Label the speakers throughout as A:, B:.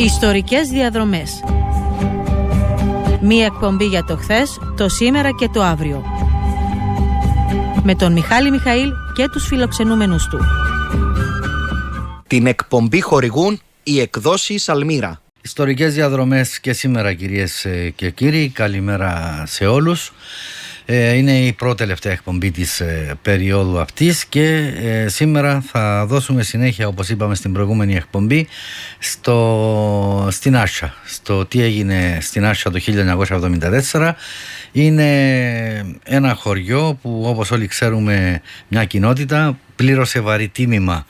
A: Ιστορικές διαδρομές. Μία εκπομπή για το χθες, το σήμερα και το αύριο. Με τον Μιχάλη Μιχαήλ και τους φιλοξενούμενους του.
B: Την εκπομπή χορηγούν οι εκδόσεις Αλμύρα.
C: Ιστορικές διαδρομές και σήμερα, κυρίες και κύριοι. Καλημέρα σε όλους. Είναι η πρώτη τελευταία εκπομπή της περίοδου αυτής και σήμερα θα δώσουμε συνέχεια, όπως είπαμε στην προηγούμενη εκπομπή, στην Άσσα, στο τι έγινε στην Άσσα το 1974. Είναι ένα χωριό που, όπως όλοι ξέρουμε, μια κοινότητα πλήρωσε βαρύ τίμημα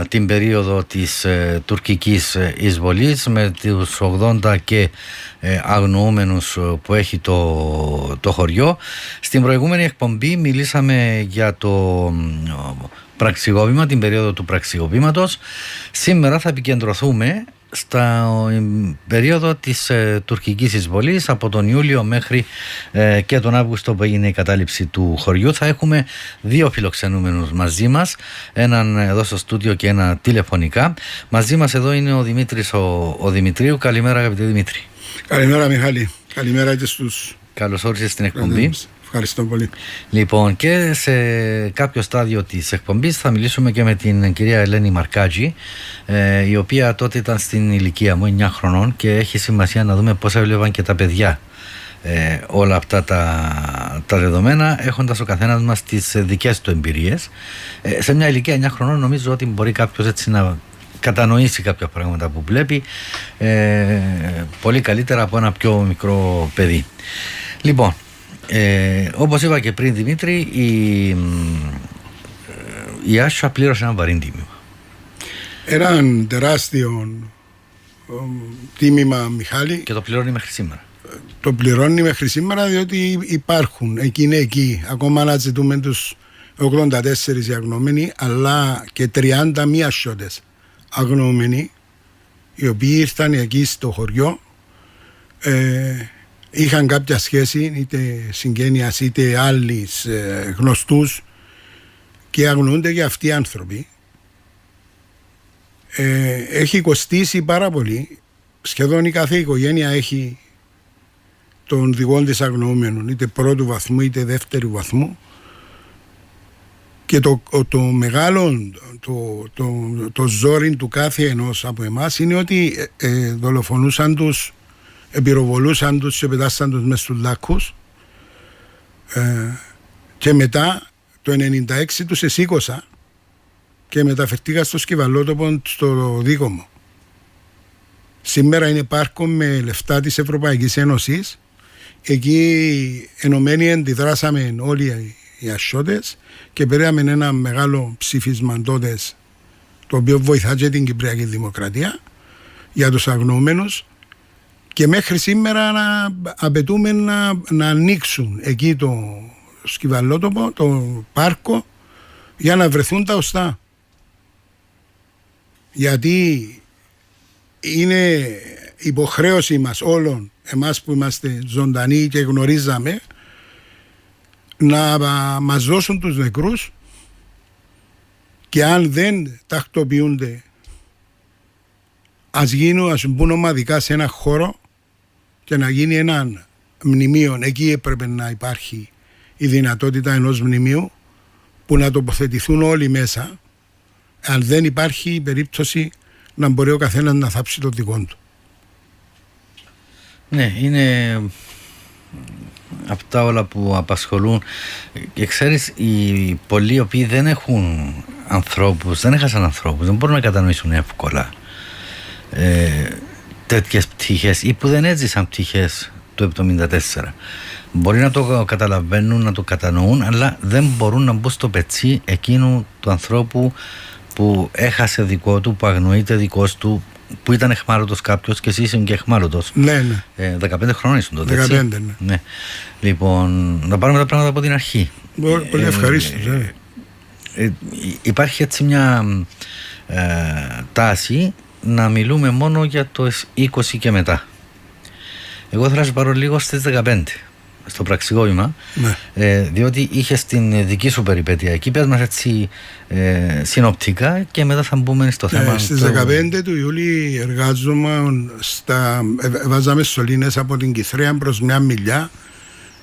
C: την περίοδο της τουρκικής εισβολής, με τους 80 και αγνοούμενους που έχει το χωριό. Στην προηγούμενη εκπομπή μιλήσαμε για το πραξικόπημα, την περίοδο του πραξικοπήματος. Σήμερα θα επικεντρωθούμε στα περίοδο της τουρκικής εισβολής, από τον Ιούλιο μέχρι και τον Αύγουστο που έγινε η κατάληψη του χωριού. Θα έχουμε δύο φιλοξενούμενους μαζί μας, έναν εδώ στο στούντιο και ένα τηλεφωνικά. Μαζί μας εδώ είναι ο Δημήτρης ο Δημητρίου. Καλημέρα, αγαπητέ Δημήτρη.
D: Καλημέρα, Μιχάλη. Καλημέρα και στους...
C: Καλώς όρισες στην εκπομπή.
D: Ευχαριστώ πολύ.
C: Λοιπόν, και σε κάποιο στάδιο της εκπομπής θα μιλήσουμε και με την κυρία Ελένη Μαρκάτζη, η οποία τότε ήταν στην ηλικία μου, 9 χρονών, και έχει σημασία να δούμε πώς έβλεπαν και τα παιδιά όλα αυτά τα δεδομένα, έχοντας ο καθένας μας τις δικές του εμπειρίες. Σε μια ηλικία 9 χρονών νομίζω ότι μπορεί κάποιος έτσι να κατανοήσει κάποια πράγματα που βλέπει πολύ καλύτερα από ένα πιο μικρό παιδί. Λοιπόν, όπως είπα και πριν, Δημήτρη, η Άσσα πλήρωσε ένα βαρύ τίμημα.
D: Έναν τεράστιο τίμημα, Μιχάλη.
C: Και το πληρώνει μέχρι σήμερα.
D: Το πληρώνει μέχρι σήμερα, διότι υπάρχουν, είναι εκεί. Ακόμα να ζητούμε τους 84 οι αγνοούμενοι, αλλά και 31 Άσσοτες αγνοούμενοι, οι οποίοι ήρθαν εκεί στο χωριό, είχαν κάποια σχέση, είτε συγγένειας είτε άλλης, γνωστούς, και αγνοούνται και αυτοί οι άνθρωποι. Έχει κοστίσει πάρα πολύ. Σχεδόν η κάθε οικογένεια έχει τον δικό της αγνοούμενων, είτε πρώτου βαθμού είτε δεύτερου βαθμού. Και το μεγάλο, το ζόρι του κάθε ενός από εμάς είναι ότι δολοφονούσαν τους, επιροβολούσαν τους και πετάσαν τους μες στους λάκκους, και μετά το 96 τους εσήκωσα και μεταφερθήκα στο Σκυβαλότοπο, στο δίκο μου. Σήμερα είναι πάρκο με λεφτά της Ευρωπαϊκής Ένωσης. Εκεί ενωμένοι αντιδράσαμε όλοι οι Ασσότες και πήραμε ένα μεγάλο ψήφισμα τότε, το οποίο βοηθά και την Κυπριακή Δημοκρατία, για τους αγνοούμενους. Και μέχρι σήμερα απαιτούμε να ανοίξουν εκεί το Σκυβαλότοπο, το πάρκο, για να βρεθούν τα οστά. Γιατί είναι υποχρέωση μας όλων, εμάς που είμαστε ζωντανοί και γνωρίζαμε, να μας δώσουν τους νεκρούς, και αν δεν τακτοποιούνται, ας μπουν ομαδικά σε ένα χώρο και να γίνει ένα μνημείο. Εκεί έπρεπε να υπάρχει η δυνατότητα ενός μνημείου που να τοποθετηθούν όλοι μέσα. Αν δεν υπάρχει η περίπτωση να μπορεί ο καθένας να θάψει το δικό του.
C: Ναι, είναι αυτά όλα που απασχολούν. Και ξέρεις, οι πολλοί οι οποίοι δεν έχουν ανθρώπους, δεν έχασαν ανθρώπους, δεν μπορούν να κατανοήσουν εύκολα τέτοιες πτυχές, ή που δεν έζησαν πτυχές του 1974. Μπορεί να το καταλαβαίνουν, να το κατανοούν, αλλά δεν μπορούν να μπουν στο πετσί εκείνου του ανθρώπου που έχασε δικό του, που αγνοείται δικός του, που ήταν εχμάλωτος κάποιος, και εσύ ήσουν και εχμάλωτος.
D: Ναι, ναι.
C: 15 χρόνια ήσουν τότε,
D: 15,
C: έτσι.
D: ναι.
C: Ναι. Λοιπόν, να πάρουμε τα πράγματα από την αρχή.
D: Πολύ ευχαρίστω.
C: Υπάρχει έτσι μια τάση να μιλούμε μόνο για το 20 και μετά. Εγώ θα σας πάρω λίγο στις 15. στο πραξικόπημα, διότι είχες την δική σου περιπέτεια εκεί. Πες μας έτσι συνοπτικά και μετά θα μπούμε στο θέμα.
D: Στις 15 του Ιούλη εργάζομαι βάζαμε σωλήνες από την Κιθρέα προς μια μιλιά.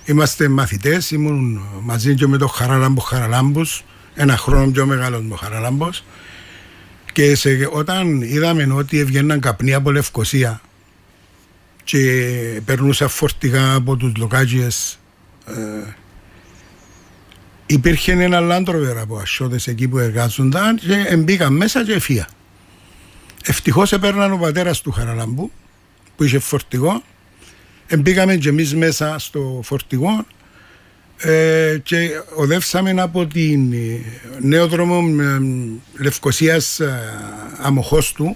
D: Είμαστε μαθητές, ήμουν μαζί και με τον Χαράλαμπο Χαραλάμπους, ένα χρόνο πιο μεγάλος με ο Χαραλάμπος, και όταν είδαμε ότι έβγαιναν καπνοί από Λευκοσία και περνούσα φορτηγά από τους λοκάτζιες, υπήρχε ένα λάντροβερ από ασιώτες εκεί που εργάζονταν και μπήκαν μέσα και εφία. Ευτυχώς έπαιρναν ο πατέρας του Χαραλάμπου που είχε φορτηγό, μπήκαμε και εμείς μέσα στο φορτηγό και οδεύσαμε από την νέο δρόμο Λευκοσίας Αμοχώστου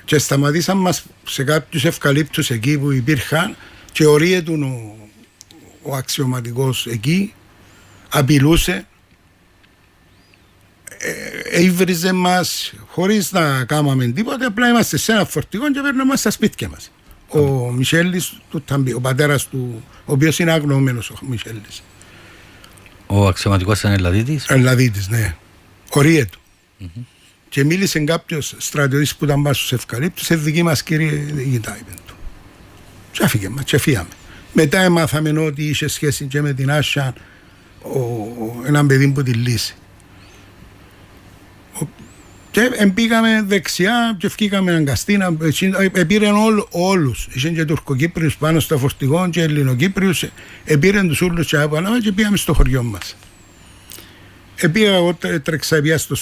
D: και σταματήσαμε μας σε κάποιους ευκαλύπτους εκεί που υπήρχαν και ορίετουν ο αξιωματικός εκεί, απειλούσε, ύβριζε μας χωρίς να κάναμε τίποτα, απλά είμαστε σε ένα φορτηγό και παίρνουμε στα σπίτια μας. Ο Μισέλης, ο πατέρας του, ο οποίος είναι αγνοούμενος ο Μισέλης.
C: Ο αξιωματικός ήταν Ελλαδίτης.
D: Ελλαδίτης, ναι. Ορίε του. Και μίλησε κάποιος στρατιώτης που ήταν πάνω στους ευκαλύπτους, δική μας κύριε διηγητά, είπε του. Και άφηκε μας και φύγαμε. Μετά έμαθαμε ότι είχε σχέση και με την Άσια έναν παιδί που τη λύσει. Και πήγαμε δεξιά και βγήκαμε αγκαστήνα, επήραν όλους. Είχαν και Τουρκοκύπριους πάνω στο φορτηγό και Ελληνοκύπριους, επήραν τους ούλους και απαλάβα και πήγαμε στο χωριό μας. Πήγα εγώ, τρέξα πια στο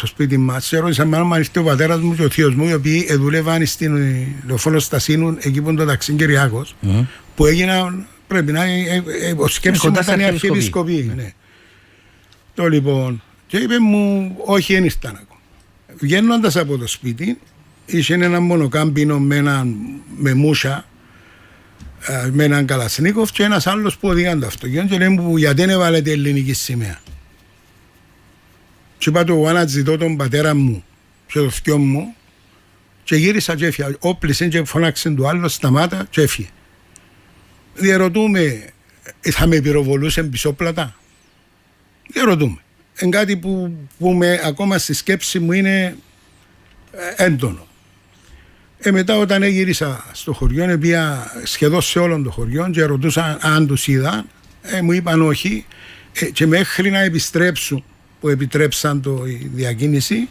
D: σπίτι μας, και ρώτησα μάλλον αν ήρθε ο πατέρας μου και ο θείος μου, οι οποίοι δουλεύαν στην Λεωφόρο Στασίνου, εκεί που είναι το ταξίν Κυριάκος, που έγιναν, πρέπει να ο σκέψη μου ήταν η αρχιεπισκοπή. Ναι. Το λοιπόν, και είπε μου, όχι, δεν ήρθαν ακόμα. Βγαίνοντας από το σπίτι, είχε ένα μονοκάμπινο με μούσα, με έναν Καλασνίκοφ και ένας άλλος που οδηγάν το αυτοκίνητο και λέει μου, γιατί δεν έβαλετε ελληνική σημαία. Και είπα του, εγώ να ζητώ τον πατέρα μου και το θειό μου και γύρισα και έφυγε. Όπλησε και φωνάξε του άλλο, σταμάτα και έφυγε. Διερωτούμε, θα με πυροβολούσε πισόπλατα. Διερωτούμε. Είναι κάτι που ακόμα στη σκέψη μου είναι έντονο. Μετά όταν γύρισα στο χωριό, πήγα σχεδόν σε όλο το χωριό και ρωτούσα αν τους είδα. Μου είπαν όχι και μέχρι να επιστρέψουν που επιτρέψαν η διακίνηση,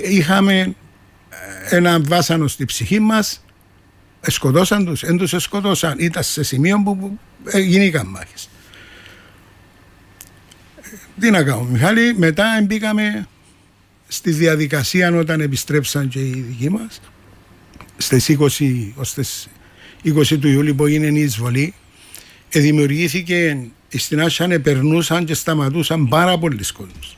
D: είχαμε ένα βάσανο στη ψυχή μας, σκοτώσαν τους, δεν τους σκοτώσαν, ήταν σε σημείο που γίνηκαν μάχες. Τι να κάνω, Μιχάλη, μετά μπήκαμε στη διαδικασία όταν επιστρέψαν και οι δικοί μας, στις 20 του Ιούλη που έγινε η εισβολή, δημιουργήθηκε, στην Άσια περνούσαν και σταματούσαν πάρα πολλοί κόσμος.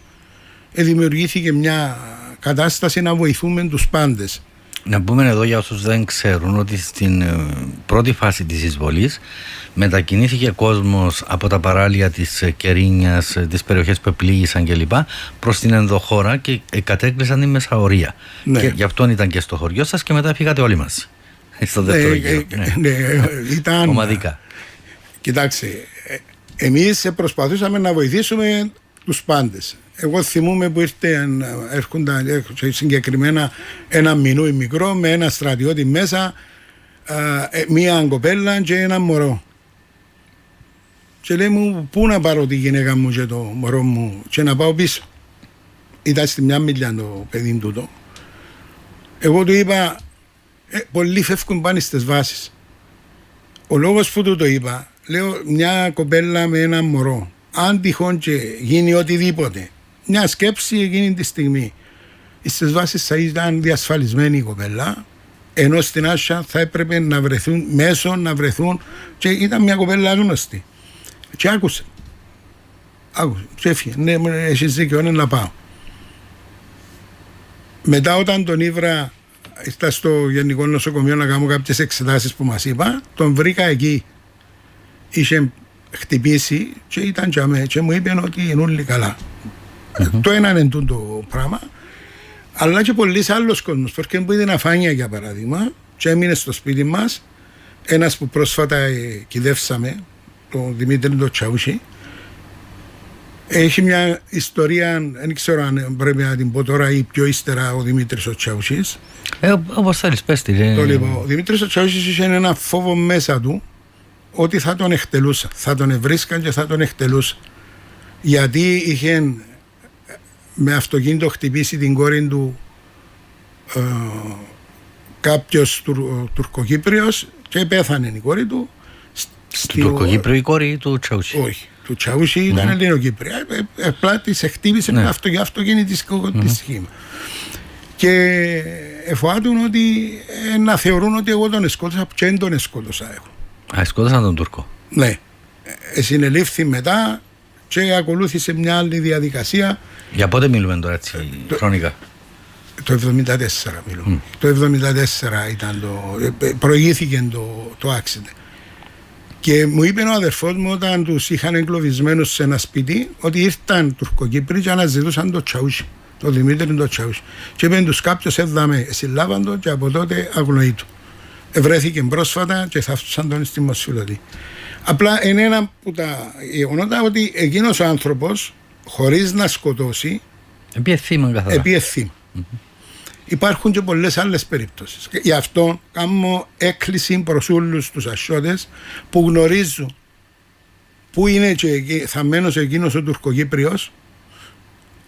D: Δημιουργήθηκε μια κατάσταση να βοηθούμε τους πάντες.
C: Να πούμε εδώ για όσους δεν ξέρουν ότι στην πρώτη φάση της εισβολής μετακινήθηκε κόσμος από τα παράλια της Κερίνιας, τις περιοχές που επλήγησαν κλπ. Προς την ενδοχώρα και κατέκλυσαν τη Μεσαωρία. Ναι. Και γι' αυτόν ήταν και στο χωριό σας και μετά φύγατε όλοι μας. Στο δεύτερο γύρο.
D: Ήταν
C: ομαδικά.
D: Κοιτάξτε, εμείς προσπαθούσαμε να βοηθήσουμε τους πάντες. Εγώ θυμούμαι που έρχονταν συγκεκριμένα ένα μινούι μικρό με ένα στρατιώτη μέσα, μία κοπέλα και ένα μωρό. Και λέει μου, πού να πάρω τη γυναίκα μου και το μωρό μου και να πάω πίσω. Ήταν στη μια μιλιά το παιδί τούτο. Εγώ του είπα, πολλοί φεύγουν πάνω στις βάσεις. Ο λόγος που του το είπα, λέω, μια κοπέλα με ένα μωρό, αν τυχόν και γίνει οτιδήποτε, μια σκέψη εκείνη τη στιγμή, στις βάσεις θα ήταν διασφαλισμένη η κοπέλα, ενώ στην Άσια θα έπρεπε να βρεθούν μέσω, να βρεθούν, και ήταν μια κοπέλα άγνωστη. Και άκουσε. Και έφυγε. Ναι, έχεις δίκιο, είναι να πάω. Μετά όταν τον ήβρα, ήρθα στο Γενικό Νοσοκομείο να κάνω κάποιες εξετάσεις που μας είπα, τον βρήκα εκεί. Είχε χτυπήσει και ήταν και μου είπε ότι είναι όλοι καλά. Το έναν είναι το πράγμα, αλλά και πολλοί άλλους κόσμος, porque που είδε αφάνεια για παράδειγμα και έμεινε στο σπίτι μας, ένας που πρόσφατα κυδεύσαμε, τον Δημήτρη τον Τσαούσι, έχει μια ιστορία, δεν ξέρω αν πρέπει να την πω τώρα ή πιο ύστερα ο Δημήτρης ο Τσαούσις.
C: Όπως θέλεις, πες τη.
D: Το λοιπόν, ο Δημήτρης ο Τσαούσις είχε ένα φόβο μέσα του ότι θα τον εκτελούσα. Θα τον ευρίσκαν και θα τον εκτελούσα. Γιατί είχε με αυτοκίνητο χτυπήσει την κόρη του κάποιος Τουρκοκύπριος και πέθανε η κόρη του.
C: Του Τουρκοκύπριου η κόρη ή του Τσαούσι?
D: Όχι, του Τσαούσι ήταν Ελληνοκύπρια. Απλά της εκτύπησε με αυτοκίνητο της σχήμα. Και εφοάτουν ότι να θεωρούν ότι εγώ τον σκότωσα και δεν τον σκότωσα εγώ.
C: Σκότωσαν τον Τούρκο.
D: Ναι. Συνελήφθη μετά και ακολούθησε μια άλλη διαδικασία.
C: Για πότε μιλούμε τώρα έτσι χρονικά?
D: Το 1974 μιλούμε. Το 1974 ήταν προηγήθηκε το accident. Και μου είπε ο αδερφός μου όταν τους είχαν εγκλωβισμένους σε ένα σπίτι ότι ήρθαν Τουρκοκύπροι και αναζητούσαν το Τσαούσι, το Δημήτρη το Τσαούσι. Και είπαν τους κάποιος έδαμε, συλλάβαν το και από τότε αγνοεί του. Ευρέθηκε πρόσφατα και θαύτουσαν τον στη Μοσφιλωτή. Απλά είναι ένα από τα γεγονότα ότι εκείνος ο άνθρωπος χωρίς να σκοτώσει
C: επίε θύμα καθαρά.
D: Επίε θύμα. Υπάρχουν και πολλές άλλες περιπτώσεις. Γι' αυτό κάνω έκκληση προς όλους τους ασιώτες που γνωρίζουν που είναι και θαμμένος εκείνος ο Τουρκοκύπριος.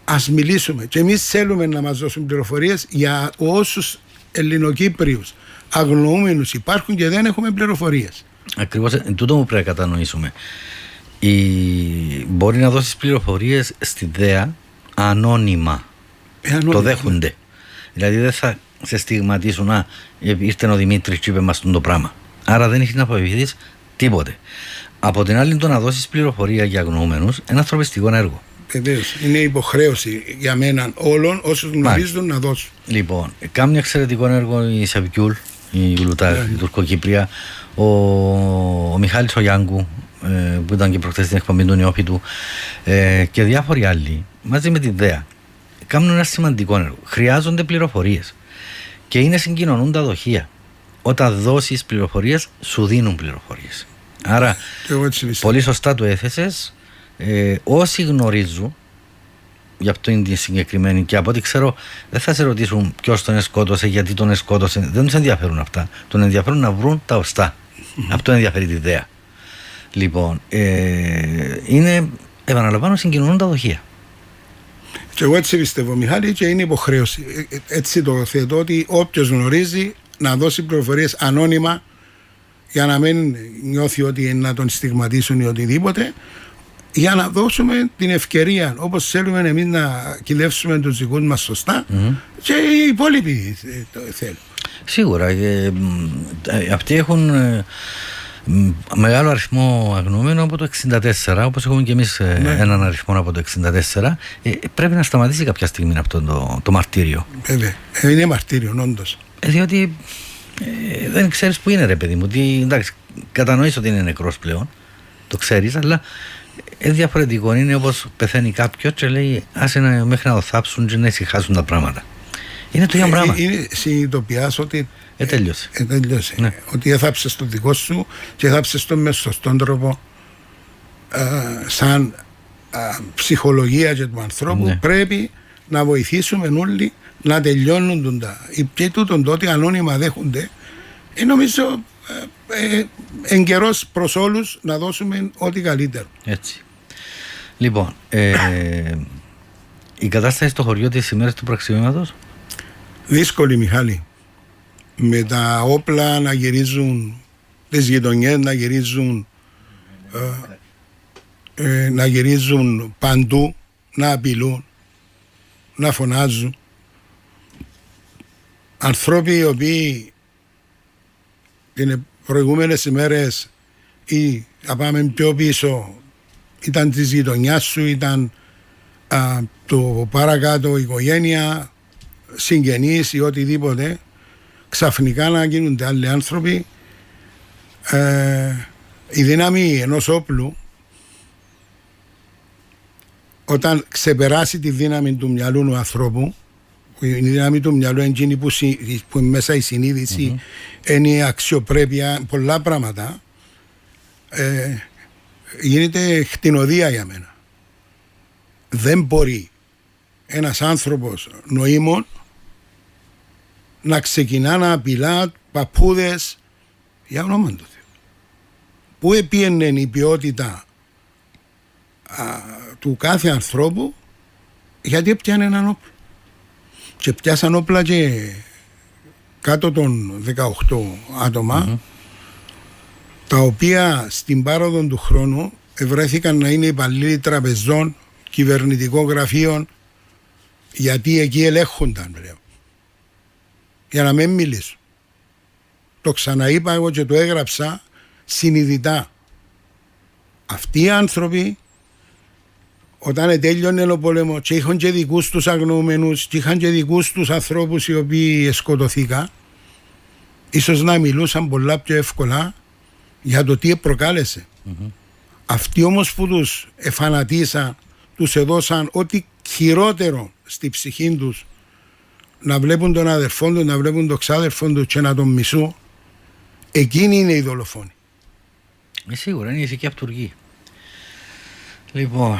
D: Ας μιλήσουμε. Και εμείς θέλουμε να μας δώσουν πληροφορίες για όσους Ελληνοκύπριους αγνοούμενους υπάρχουν και δεν έχουμε πληροφορίες.
C: Ακριβώς, τούτο μου πρέπει να κατανοήσουμε. Μπορεί να δώσεις πληροφορίες στη ΔΕΑ ανώνυμα. Το δέχονται. Δηλαδή δεν θα σε στιγματίσουν ήρθε ο Δημήτρης και είπε μας το πράγμα. Άρα δεν έχει να αποδειχθείς τίποτε. Από την άλλη, το να δώσεις πληροφορία για αγνοούμενους είναι ένα ανθρωπιστικό έργο.
D: Βεβαίως. Είναι υποχρέωση για μένα όλων όσους γνωρίζουν να δώσουν.
C: Λοιπόν, κάνει ένα εξαιρετικό έργο η Σαβικιούλ, η Γουλουτάρ, η Τουρκοκύπρια, ο Μιχάλης ο Γιάνγκου, που ήταν και προχθές στην εκπομπή του Νεόφιτου, και διάφοροι άλλοι, μαζί με τη ΔΕΑ. Κάνουν ένα σημαντικό έργο. Χρειάζονται πληροφορίες. Και είναι συγκοινωνούν τα δοχεία. Όταν δώσεις πληροφορίες, σου δίνουν πληροφορίες. Άρα, πολύ σωστά το έθεσες. Όσοι γνωρίζουν για αυτό είναι τη συγκεκριμένη, και από ό,τι ξέρω, δεν θα σε ρωτήσουν ποιος τον σκότωσε, γιατί τον σκότωσε. Δεν τους ενδιαφέρουν αυτά. Τον ενδιαφέρουν να βρουν τα οστά. Αυτό ενδιαφέρει τη ΔΕΑ. Λοιπόν, είναι, επαναλαμβάνω, συγκοινωνούν τα δοχεία.
D: Και εγώ έτσι πιστεύω, Μιχάλη, και είναι υποχρέωση. Έτσι το θέτω, ότι όποιος γνωρίζει να δώσει πληροφορίες ανώνυμα για να μην νιώθει ότι να τον στιγματίσουν ή οτιδήποτε, για να δώσουμε την ευκαιρία, όπως θέλουμε εμείς να κυλεύσουμε τους δικούς μας σωστά, και οι υπόλοιποι θέλουν.
C: Σίγουρα. Αυτοί έχουν μεγάλο αριθμό αγνοούμενων από το 1964, όπως έχουμε και εμείς έναν αριθμό από το 1964. Πρέπει να σταματήσει κάποια στιγμή αυτό το μαρτύριο.
D: Βέβαια. Είναι μαρτύριο, όντως.
C: Διότι δεν ξέρεις που είναι, ρε παιδί μου. Εντάξει, κατανοείς ότι είναι νεκρός πλέον, το ξέρεις, αλλά διαφορετικό είναι όπως πεθαίνει κάποιος και λέει άσε μέχρι να το θάψουν και να ησυχάσουν τα πράγματα. Είναι το ίδιο πράγμα.
D: Συνειδητοποιάς ότι
C: τέλειωσε.
D: Ναι. Ότι έθαψες το δικό σου και έθαψες το με σωστόν τρόπο, σαν ψυχολογία και του ανθρώπου. Ναι. Πρέπει να βοηθήσουμε όλοι να τελειώνουν και τούτον τότε ανώνυμα δέχονται. Νομίζω εν καιρός προς όλους να δώσουμε ό,τι καλύτερο.
C: Έτσι. Λοιπόν, η κατάσταση στο χωριό της ημέρας του πραξιώματος?
D: Δύσκολη, Μιχάλη. Με τα όπλα να γυρίζουν, τις γειτονιές να γυρίζουν παντού, να απειλούν, να φωνάζουν. Ανθρώποι οι οποίοι τις προηγούμενες ημέρες ή θα πάμε πιο πίσω ήταν της γειτονιάς σου, ήταν το παρακάτω οικογένεια, συγγενείς ή οτιδήποτε, ξαφνικά να γίνονται άλλοι άνθρωποι. Η δύναμη ενός όπλου, όταν ξεπεράσει τη δύναμη του μυαλού του ανθρώπου, η δύναμη του μυαλού είναι που μέσα η συνείδηση, είναι η αξιοπρέπεια, πολλά πράγματα, γίνεται χτινοδία για μένα. Δεν μπορεί ένας άνθρωπος νοήμων να ξεκινά να απειλά παππούδες για όνομα του Θεού. Πού επίενε η ποιότητα του κάθε ανθρώπου, γιατί έπιανε έναν όπλο. Και πιάσαν όπλα και κάτω των 18 άτομα, τα οποία στην πάροδο του χρόνου ευρέθηκαν να είναι υπαλλήλοι τραπεζών, κυβερνητικών γραφείων, γιατί εκεί ελέγχονταν πλέον. Για να μην μιλήσω. Το ξαναείπα εγώ και το έγραψα συνειδητά. Αυτοί οι άνθρωποι, όταν τέλειωνε ο πόλεμο και είχαν και δικούς τους αγνοούμενους και είχαν και δικούς τους ανθρώπους οι οποίοι σκοτωθήκαν, ίσως να μιλούσαν πολλά πιο εύκολα για το τι προκάλεσε. Αυτοί όμως που τους εφανατίσαν, τους έδωσαν ό,τι χειρότερο στη ψυχή τους, να βλέπουν τον αδερφόν του, να βλέπουν τον ξάδερφόν του και να τον μισούν, εκείνοι είναι οι δολοφόνοι.
C: Σίγουρα είναι η ηθική αυτούργη. Λοιπόν,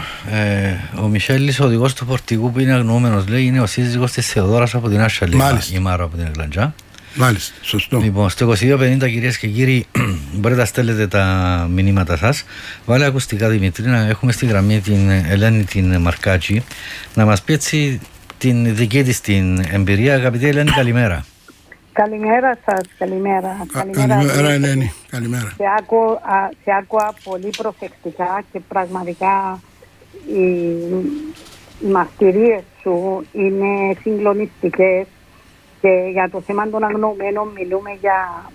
C: ο Μισέλης, ο οδηγός του φορτηγού που είναι αγνοούμενος, λέει, είναι ο σύζυγος της Θεοδόρας από την Άσσα, λέει, η Μάρα από την Εγκλαντζά.
D: Μάλιστα, σωστό.
C: Λοιπόν, στο 2250, κυρίες και κύριοι, μπορείτε να στέλνετε τα μηνύματα σας. Βάλε ακουστικά, Δημήτρη, να έχουμε στη γραμμή την Ελένη την Μαρκάτσι, να μας πει έτσι την δική της την εμπειρία. Αγαπητή Ελένη, καλημέρα.
E: Καλημέρα σας, καλημέρα.
D: Καλημέρα Ελένη, καλημέρα.
E: Σε άκουα πολύ προσεκτικά και πραγματικά οι μαρτυρίες σου είναι συγκλονιστικές και για το θέμα των αγνοωμένων μιλούμε για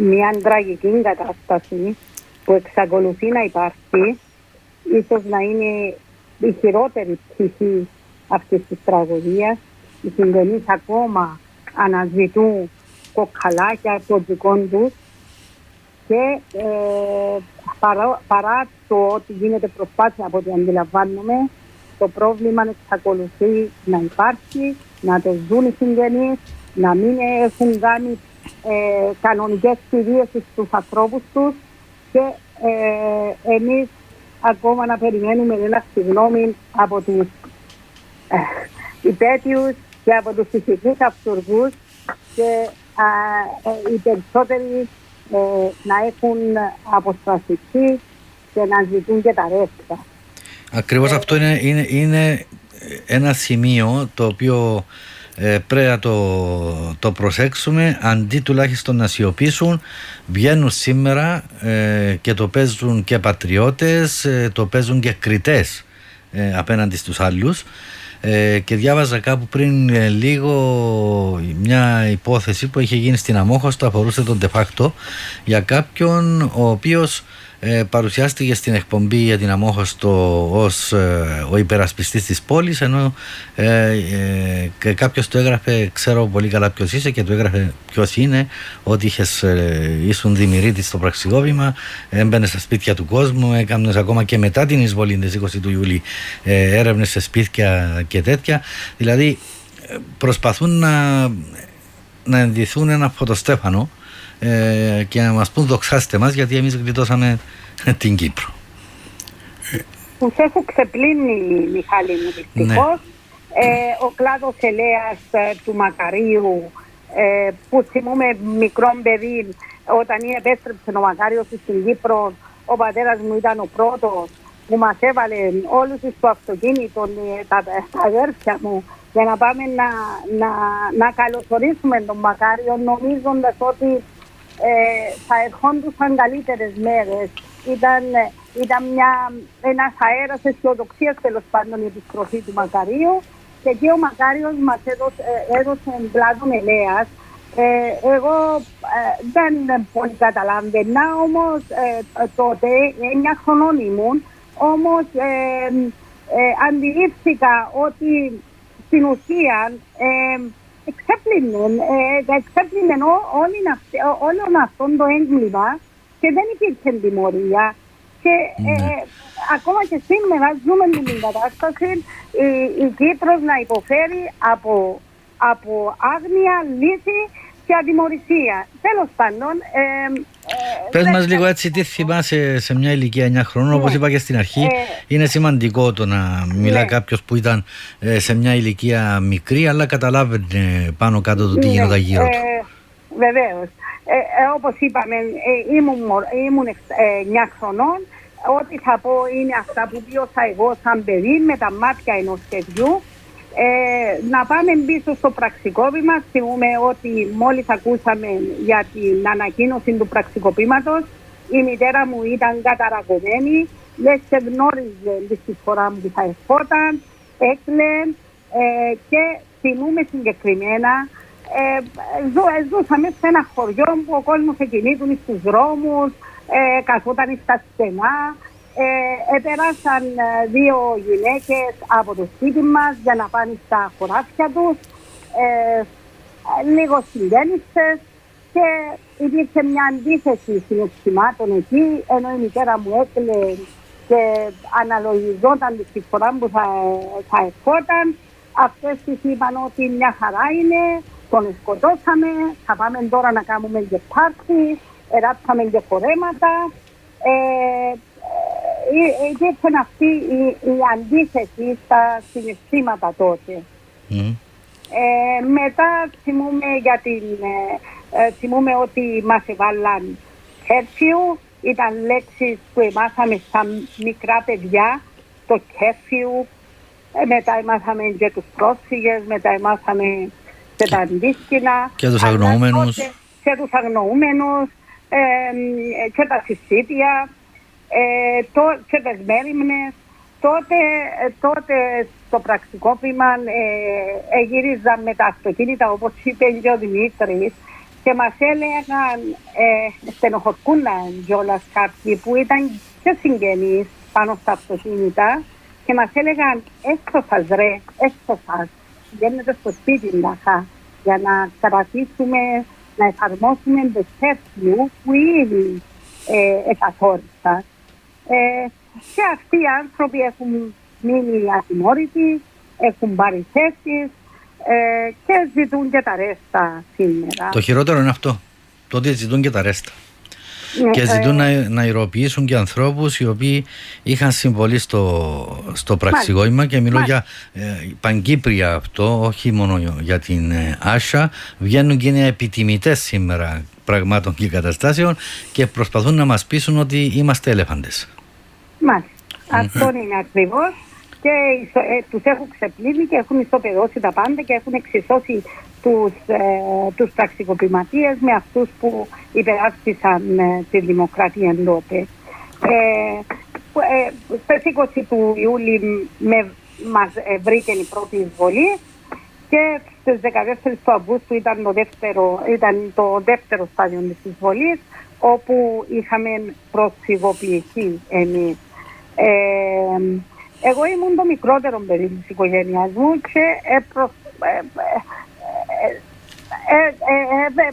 E: μια τραγική κατάσταση που εξακολουθεί να υπάρχει, ίσως να είναι η χειρότερη ψυχή αυτής της τραγωδίας. Οι συγγενείς ακόμα αναζητούν κοκκαλάκια των δικών τους και παρά το ότι γίνεται προσπάθεια από ό,τι αντιλαμβάνομαι, το πρόβλημα εξακολουθεί να υπάρχει, να το ζουν οι συγγενείς, να μην έχουν κάνει κανονικές κηδείες στους ανθρώπους τους και εμείς ακόμα να περιμένουμε ένα συγγνώμη από τους υπέτειους και από τους ηθικούς αυτούργους και οι περισσότεροι να έχουν αποστρασιθεί και να ζητούν και τα ρεύματα.
C: Ακριβώς αυτό είναι ένα σημείο το οποίο πρέπει να το προσέξουμε, αντί τουλάχιστον να σιωπήσουν, βγαίνουν σήμερα και το παίζουν και πατριώτες, το παίζουν και κριτές απέναντι στους άλλους. Και διάβαζα κάπου πριν λίγο μια υπόθεση που είχε γίνει στην Αμμόχωστο, αφορούσε τον de facto, για κάποιον ο οποίος παρουσιάστηκε στην εκπομπή για την Αμμόχωστο ως ο υπερασπιστής της πόλης, ενώ και κάποιος του έγραφε, ξέρω πολύ καλά ποιος είσαι, και του έγραφε ποιος είναι, ότι ήσουν δημιουργήτης στο πραξικόπημα, έμπαινε στα σπίτια του κόσμου, έκανες ακόμα και μετά την εισβολή της 20 του Ιούλη έρευνες σε σπίτια και τέτοια. Δηλαδή προσπαθούν να ενδυθούν ένα φωτοστέφανο και να μας πούν δοξάστε μας, γιατί εμείς γλιτώσαμε την Κύπρο.
E: Τους έχουν ξεπλύνει, Μιχάλη μου, δυστυχώς. Ο κλάδος ελέας του Μακαρίου, που θυμούμε μικρό παιδί, όταν επέστρεψε ο Μακάριος στην Κύπρο, ο πατέρας μου ήταν ο πρώτος που μας έβαλε όλους στο αυτοκίνητο, τα αδέρφια μου, για να πάμε να καλωσορίσουμε τον Μακάριο, νομίζοντας ότι θα ερχόντουσαν καλύτερες μέρες. Ήταν ένας αέρας αισιοδοξίας, τέλος πάντων, η επιστροφή του Μακαρίου, και εκεί ο Μακάριος μας έδωσε πλάτων ελέας. Εγώ δεν πολύ καταλάβαινα, όμως τότε 9 χρονών ήμουν, όμως αντιλήφθηκα ότι στην ουσία εξέπλυνε όλο αυτό το έγκλημα και δεν υπήρχε τιμωρία. Και ακόμα και σήμερα ζούμε την κατάσταση η Κύπρος να υποφέρει από από άγνοια, λύση και ατιμωρησία. Τέλος πάντων...
C: Πες μας λίγο έτσι τι θυμάσαι σε μια ηλικία 9 χρόνων, όπως είπα και στην αρχή. Είναι σημαντικό το να μιλά κάποιος που ήταν σε μια ηλικία μικρή, αλλά καταλάβαινε πάνω κάτω το τι γίνονταν γύρω του.
E: Βεβαίως. Όπως είπαμε, ήμουν 9 χρονών. Ό,τι θα πω είναι αυτά που βίωσα εγώ σαν παιδί με τα μάτια ενός παιδιού. Να πάμε πίσω στο πραξικόπημα. Θυμούμε ότι μόλις ακούσαμε για την ανακοίνωση του πραξικοπήματος, η μητέρα μου ήταν καταρακωμένη, δεν σε γνώριζε τη φορά που θα ερχόταν, έκλαιγε και θυμούμε συγκεκριμένα. Ζούσαμε σε ένα χωριό που ο κόσμος εκινήτουν στους δρόμους, καθόταν στα στενά. Επεράσαν 2 γυναίκες από το σπίτι μας για να πάνε στα χωράφια τους, λίγο συγγένιστες, και υπήρχε μια αντίθεση συναισθημάτων εκεί, ενώ η μητέρα μου έκλαιγε και αναλογιζόταν τη φορά που θα ερχόταν. Αυτές τις είπαν ότι μια χαρά είναι, τον σκοτώσαμε, θα πάμε τώρα να κάνουμε και πάρτι, εράψαμε και φορέματα. Υπήρχε αυτή η αντίθεση στα συναισθήματα τότε. Μετά θυμούμε ότι μας έβαλαν κέρφιου. Ήταν λέξεις που μάθαμε σαν μικρά παιδιά, το κέρφιου. Μετά μάθαμε και τους πρόσφυγες, μετά μάθαμε και τα αντίσκηνα.
C: Και τους αγνοούμενους.
E: Και τα συσίτια. Και τις μέριμνες. Τότε στο πραξικόπημα γύριζαν με τα αυτοκίνητα, όπως είπε και ο Δημήτρης, και μας έλεγαν, στενοχωρκούνταν κιόλας κάποιοι που ήταν και συγγενείς πάνω στα αυτοκίνητα, και μας έλεγαν, έστω σας ρε, έστω σας, βγαίνετε στο σπίτι λαχά, για να κρατήσουμε, να εφαρμόσουμε το κέρφιου που ήδη εκαθόρισαν. Και αυτοί οι άνθρωποι έχουν μείνει ατιμόρυτοι, έχουν πάρει θέσεις και ζητούν και τα ρέστα σήμερα.
C: Το χειρότερο είναι αυτό, το ότι ζητούν και τα ρέστα. Και ζητούν να ηρωποιήσουν και ανθρώπους οι οποίοι είχαν συμβολή στο πραξικόπημα, και μιλώ για παγκύπρια αυτό, όχι μόνο για την Άσα. Βγαίνουν και είναι επιτιμητές σήμερα πραγμάτων και καταστάσεων και προσπαθούν να μας πείσουν ότι είμαστε έλεφαντες. Μάλιστα.
E: Αυτό είναι ακριβώς, και τους έχουν ξεπλύνει και έχουν ισοπεδώσει τα πάντα και έχουν εξισώσει τους πραξικοπηματίες με αυτούς που υπεράσπισαν τη δημοκρατία τότε. Στις 20 του Ιούλη μας βρήκε η πρώτη εισβολή, και στις 14 του Αυγούστου ήταν το δεύτερο στάδιο της εισβολής, όπου είχαμε προσφυγοποιηθεί εμείς. Εγώ ήμουν το μικρότερο παιδί της οικογένειας μου και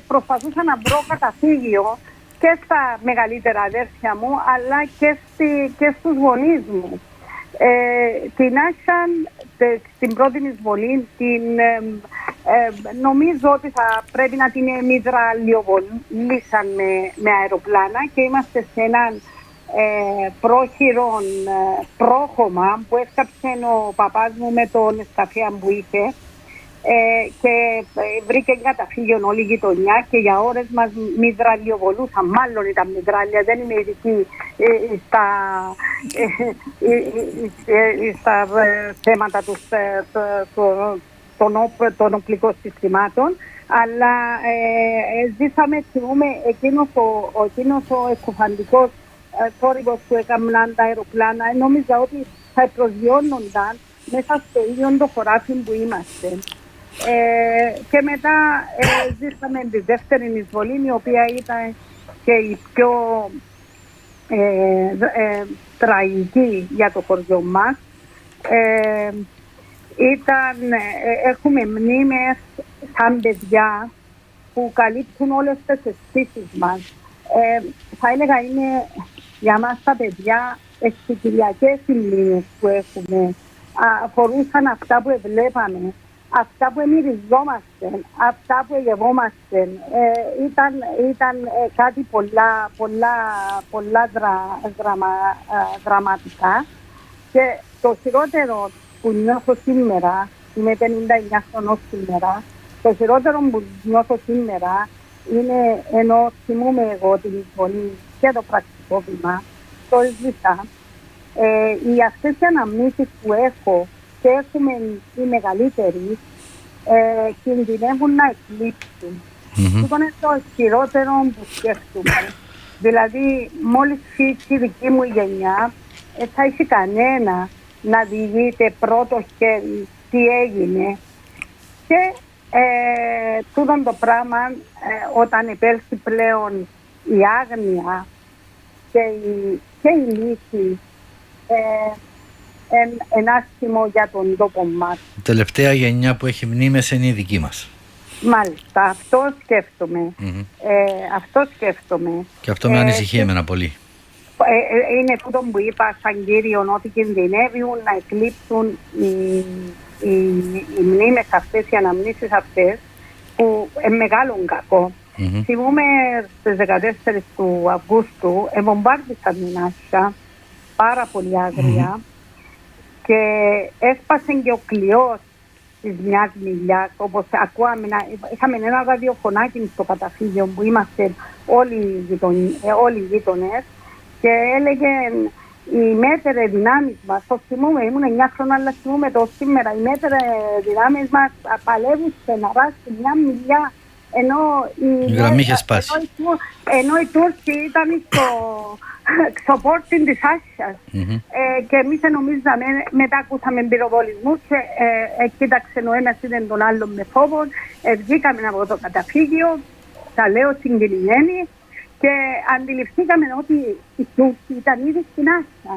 E: προσπαθούσα να βρω καταφύγιο και στα μεγαλύτερα αδέρφια μου, αλλά και στους γονείς μου. Την άρχισαν στην πρώτη εισβολή, νομίζω ότι θα πρέπει να την μυδραλιοβολήσαν με αεροπλάνα, και είμαστε σε έναν πρόχειρο πρόχωμα που έσκαψε ο παπάς μου με τον εσκαφία που είχε, και βρήκε καταφύγιο όλη η γειτονιά, και για ώρες μας μυδραλιοβολούσαν. Μάλλον ήταν μυδράλια, δεν είμαι ειδική στα θέματα των οπλικών συστημάτων, αλλά ζήσαμε, θυμούμε, εκείνος ο εκκοφαντικός θόρυβος που έκαναν τα αεροπλάνα. Νόμιζα ότι θα προσγειώνονταν μέσα στο ίδιο το χωράφι που είμαστε. Και μετά ζήσαμε τη δεύτερη εισβολή, η οποία ήταν και η πιο τραγική για το χωριό μας. Έχουμε μνήμες σαν παιδιά που καλύπτουν όλες τις αισθήσεις μας. Θα έλεγα είναι για μας τα παιδιά αισθητηριακές οι μνήμες που έχουμε. Αφορούσαν αυτά που βλέπαμε. αυτά που εμμυριζόμαστε, αυτά που εγευόμαστε, ήταν κάτι πολλά δραματικά. Και το χειρότερο που νιώθω σήμερα, είμαι 59 χρονών σήμερα, το χειρότερο που νιώθω σήμερα είναι, ενώ θυμούμαι εγώ την εισβολή και το πρακτικό βήμα, το έζησα, οι αυτές οι αναμνήσεις που έχω και έχουμε οι μεγαλύτεροι, κινδυνεύουν να εκλείψουν. Αυτό είναι το χειρότερο που σκέφτομαι. Δηλαδή, μόλις φύγει η δική μου γενιά, θα έχει κανένα να διηγείται πρώτο χέρι τι έγινε. Και τούτον το πράγμα, όταν επέλθει πλέον η άγνοια και η λύση, άσχημο για τον τόπο μας.
C: Η τελευταία γενιά που έχει μνήμες είναι η δική μας.
E: Μάλιστα, αυτό σκέφτομαι. Αυτό σκέφτομαι.
C: Και αυτό με ανησυχεί εμένα πολύ.
E: Είναι τούτο που είπα σαν κύριο, ότι κινδυνεύουν να εκλείψουν οι μνήμες αυτές, οι αναμνήσεις αυτές, που μεγάλων κακό. Θυμούμαι στις 14 του Αυγούστου εμβομβάρδισαν την Άσια πάρα πολύ άγρια και έσπασε και ο κλειός της μιας μιλιάς, όπως ακούαμε, είχαμε ένα ραδιοφωνάκι στο καταφύγιο που είμαστε όλοι οι γείτονες και έλεγε οι μέτερε δυνάμεις μας, το θυμούμε, ήμουν 9 χρόνια, αλλά θυμούμε το σήμερα, οι μέτερε δυνάμεις μας παλεύουν στεναρά στη μια μιλιά,
C: η γραμμή είχε σπάσει.
E: Ενώ οι Τούρκοι ήταν στο πόρτι της Άσιας. Και εμείς νομίζαμε, μετά ακούσαμε πυροβολισμούς και κοίταξε ο ένας ήταν τον άλλον με φόβο, βγήκαμε από το καταφύγιο, τα λέω συγκινημένοι, και αντιληφθήκαμε ότι οι Τούρκοι ήταν ήδη στην Άσια.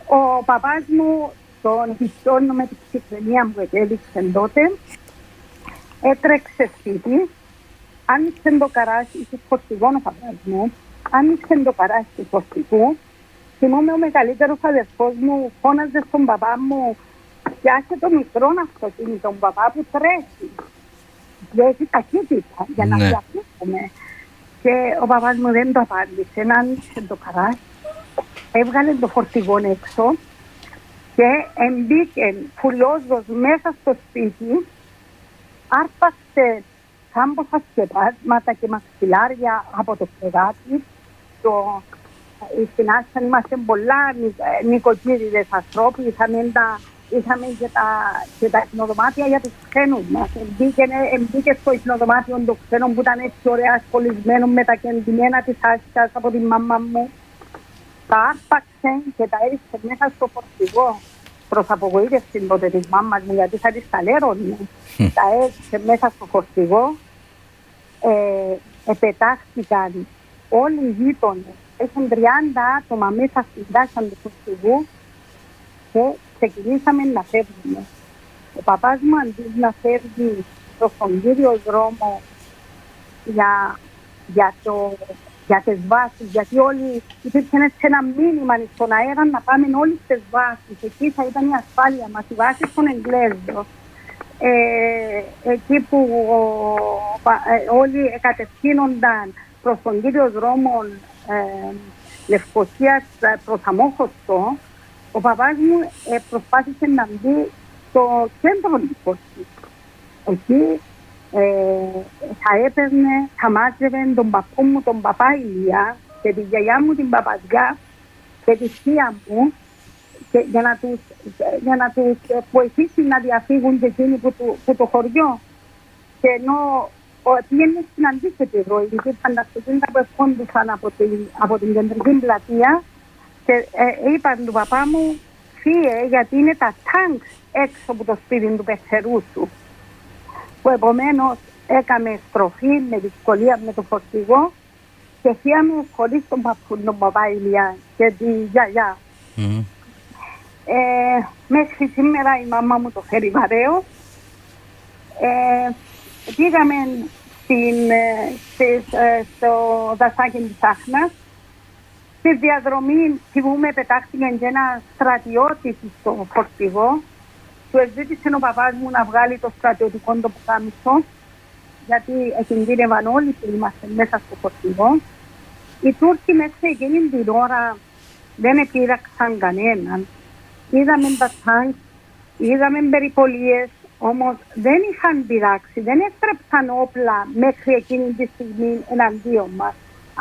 E: Ο παπάς μου, τον πιστώνω με την ψυχραιμία που έδειξε τότε, έτρεξε σπίτι, άνοιξε το καράσι, είχε φορτηγό ο παπάς μου, άνοιξε το καράσι του φορτηγού. Θυμόμαι ο μεγαλύτερος αδερφός μου φώναζε στον παπά μου, πιάσε το μικρό αυτοκίνητο, τον παπά που τρέχει. Έχει ταχύτητα για να διαπλήσουμε. Και ο παπάς μου δεν το απάντησε, άνοιξε το καράσι, έβγαλε το φορτηγό έξω και μπήκε φουριόζος μέσα στο σπίτι, άρπαξε κάμποσα σκεπάσματα και μαξιλάρια από το κρεβάτι. Στην Άσια είμαστε πολλά νοικοκύριδες ανθρώποι, είχαμε και τα υπνοδωμάτια για τους ξένους μας. Μπήκε στο υπνοδωμάτιο των ξένων που ήταν έτσι ωραία σχολισμένο με τα κεντριμένα της Άσιας από τη μάμα μου. Τα άρπαξε και τα έριξε μέσα στο φορτηγό. Προς απογοήτευση τότε της μάμας μου, γιατί θα τις καλέρωνε. Τα έριξε μέσα στο φορτηγό. Επετάχθηκαν όλοι οι γείτονες. Έχουν 30 άτομα μέσα στην τάσα του φορτηγού και ξεκινήσαμε να φεύγουμε. Ο παπάς μου αντί να φεύγει προς τον κύριο δρόμο για τις βάσεις, γιατί όλοι υπήρχε ένα μήνυμα στον αέρα να πάμε όλοι στις βάσεις. Εκεί θα ήταν η ασφάλεια μας, οι βάσεις των Εγγλέζων. Εκεί που όλοι κατευθύνονταν προς τον κύριο δρόμο Λευκωσίας προς Αμόχωστο, ο παπάς μου προσπάθησε να μπει στο κέντρο Λευκωσίας. Εκεί θα μάζευε τον παππού μου, τον παπά Ηλία, και τη γιαγιά μου την παπαδιά και τη θεία μου, και για να τους βοηθήσει να διαφύγουν και εκείνοι που το χωριό. Και ενώ πήγαινε στην αντίθετη ροή, υπήρχαν τα αυτοκίνητα που ευκόντουσαν από την κεντρική πλατεία και είπαν του παπά μου, φύγε, γιατί είναι τα τάγκς έξω από το σπίτι του πεθερού σου. Που επομένως έκαμε στροφή με δυσκολία με το φορτηγό και φύγαμε χωρίς τον παπά Ηλιά και τη γιαγιά. Μέχρι σήμερα η μαμά μου το φέρει βαρέω. Πήγαμε στο δασάκι της Άχνας. Στη διαδρομή θυμούμε πετάχτηκε και ένα στρατιώτη στο φορτηγό του ζήτησε ο παπάς μου να βγάλει το στρατιωτικό το πουκάμισο, γιατί εκινδύνευαν όλοι που είμαστε μέσα στο φορτηγό. Οι Τούρκοι μέχρι εκείνη την ώρα δεν επήραξαν κανέναν. Είδαμε τα τάγκ, είδαμε περιπολίες, όμως δεν είχαν πειράξει, δεν έστρεψαν όπλα μέχρι εκείνη τη στιγμή εναντίον μας.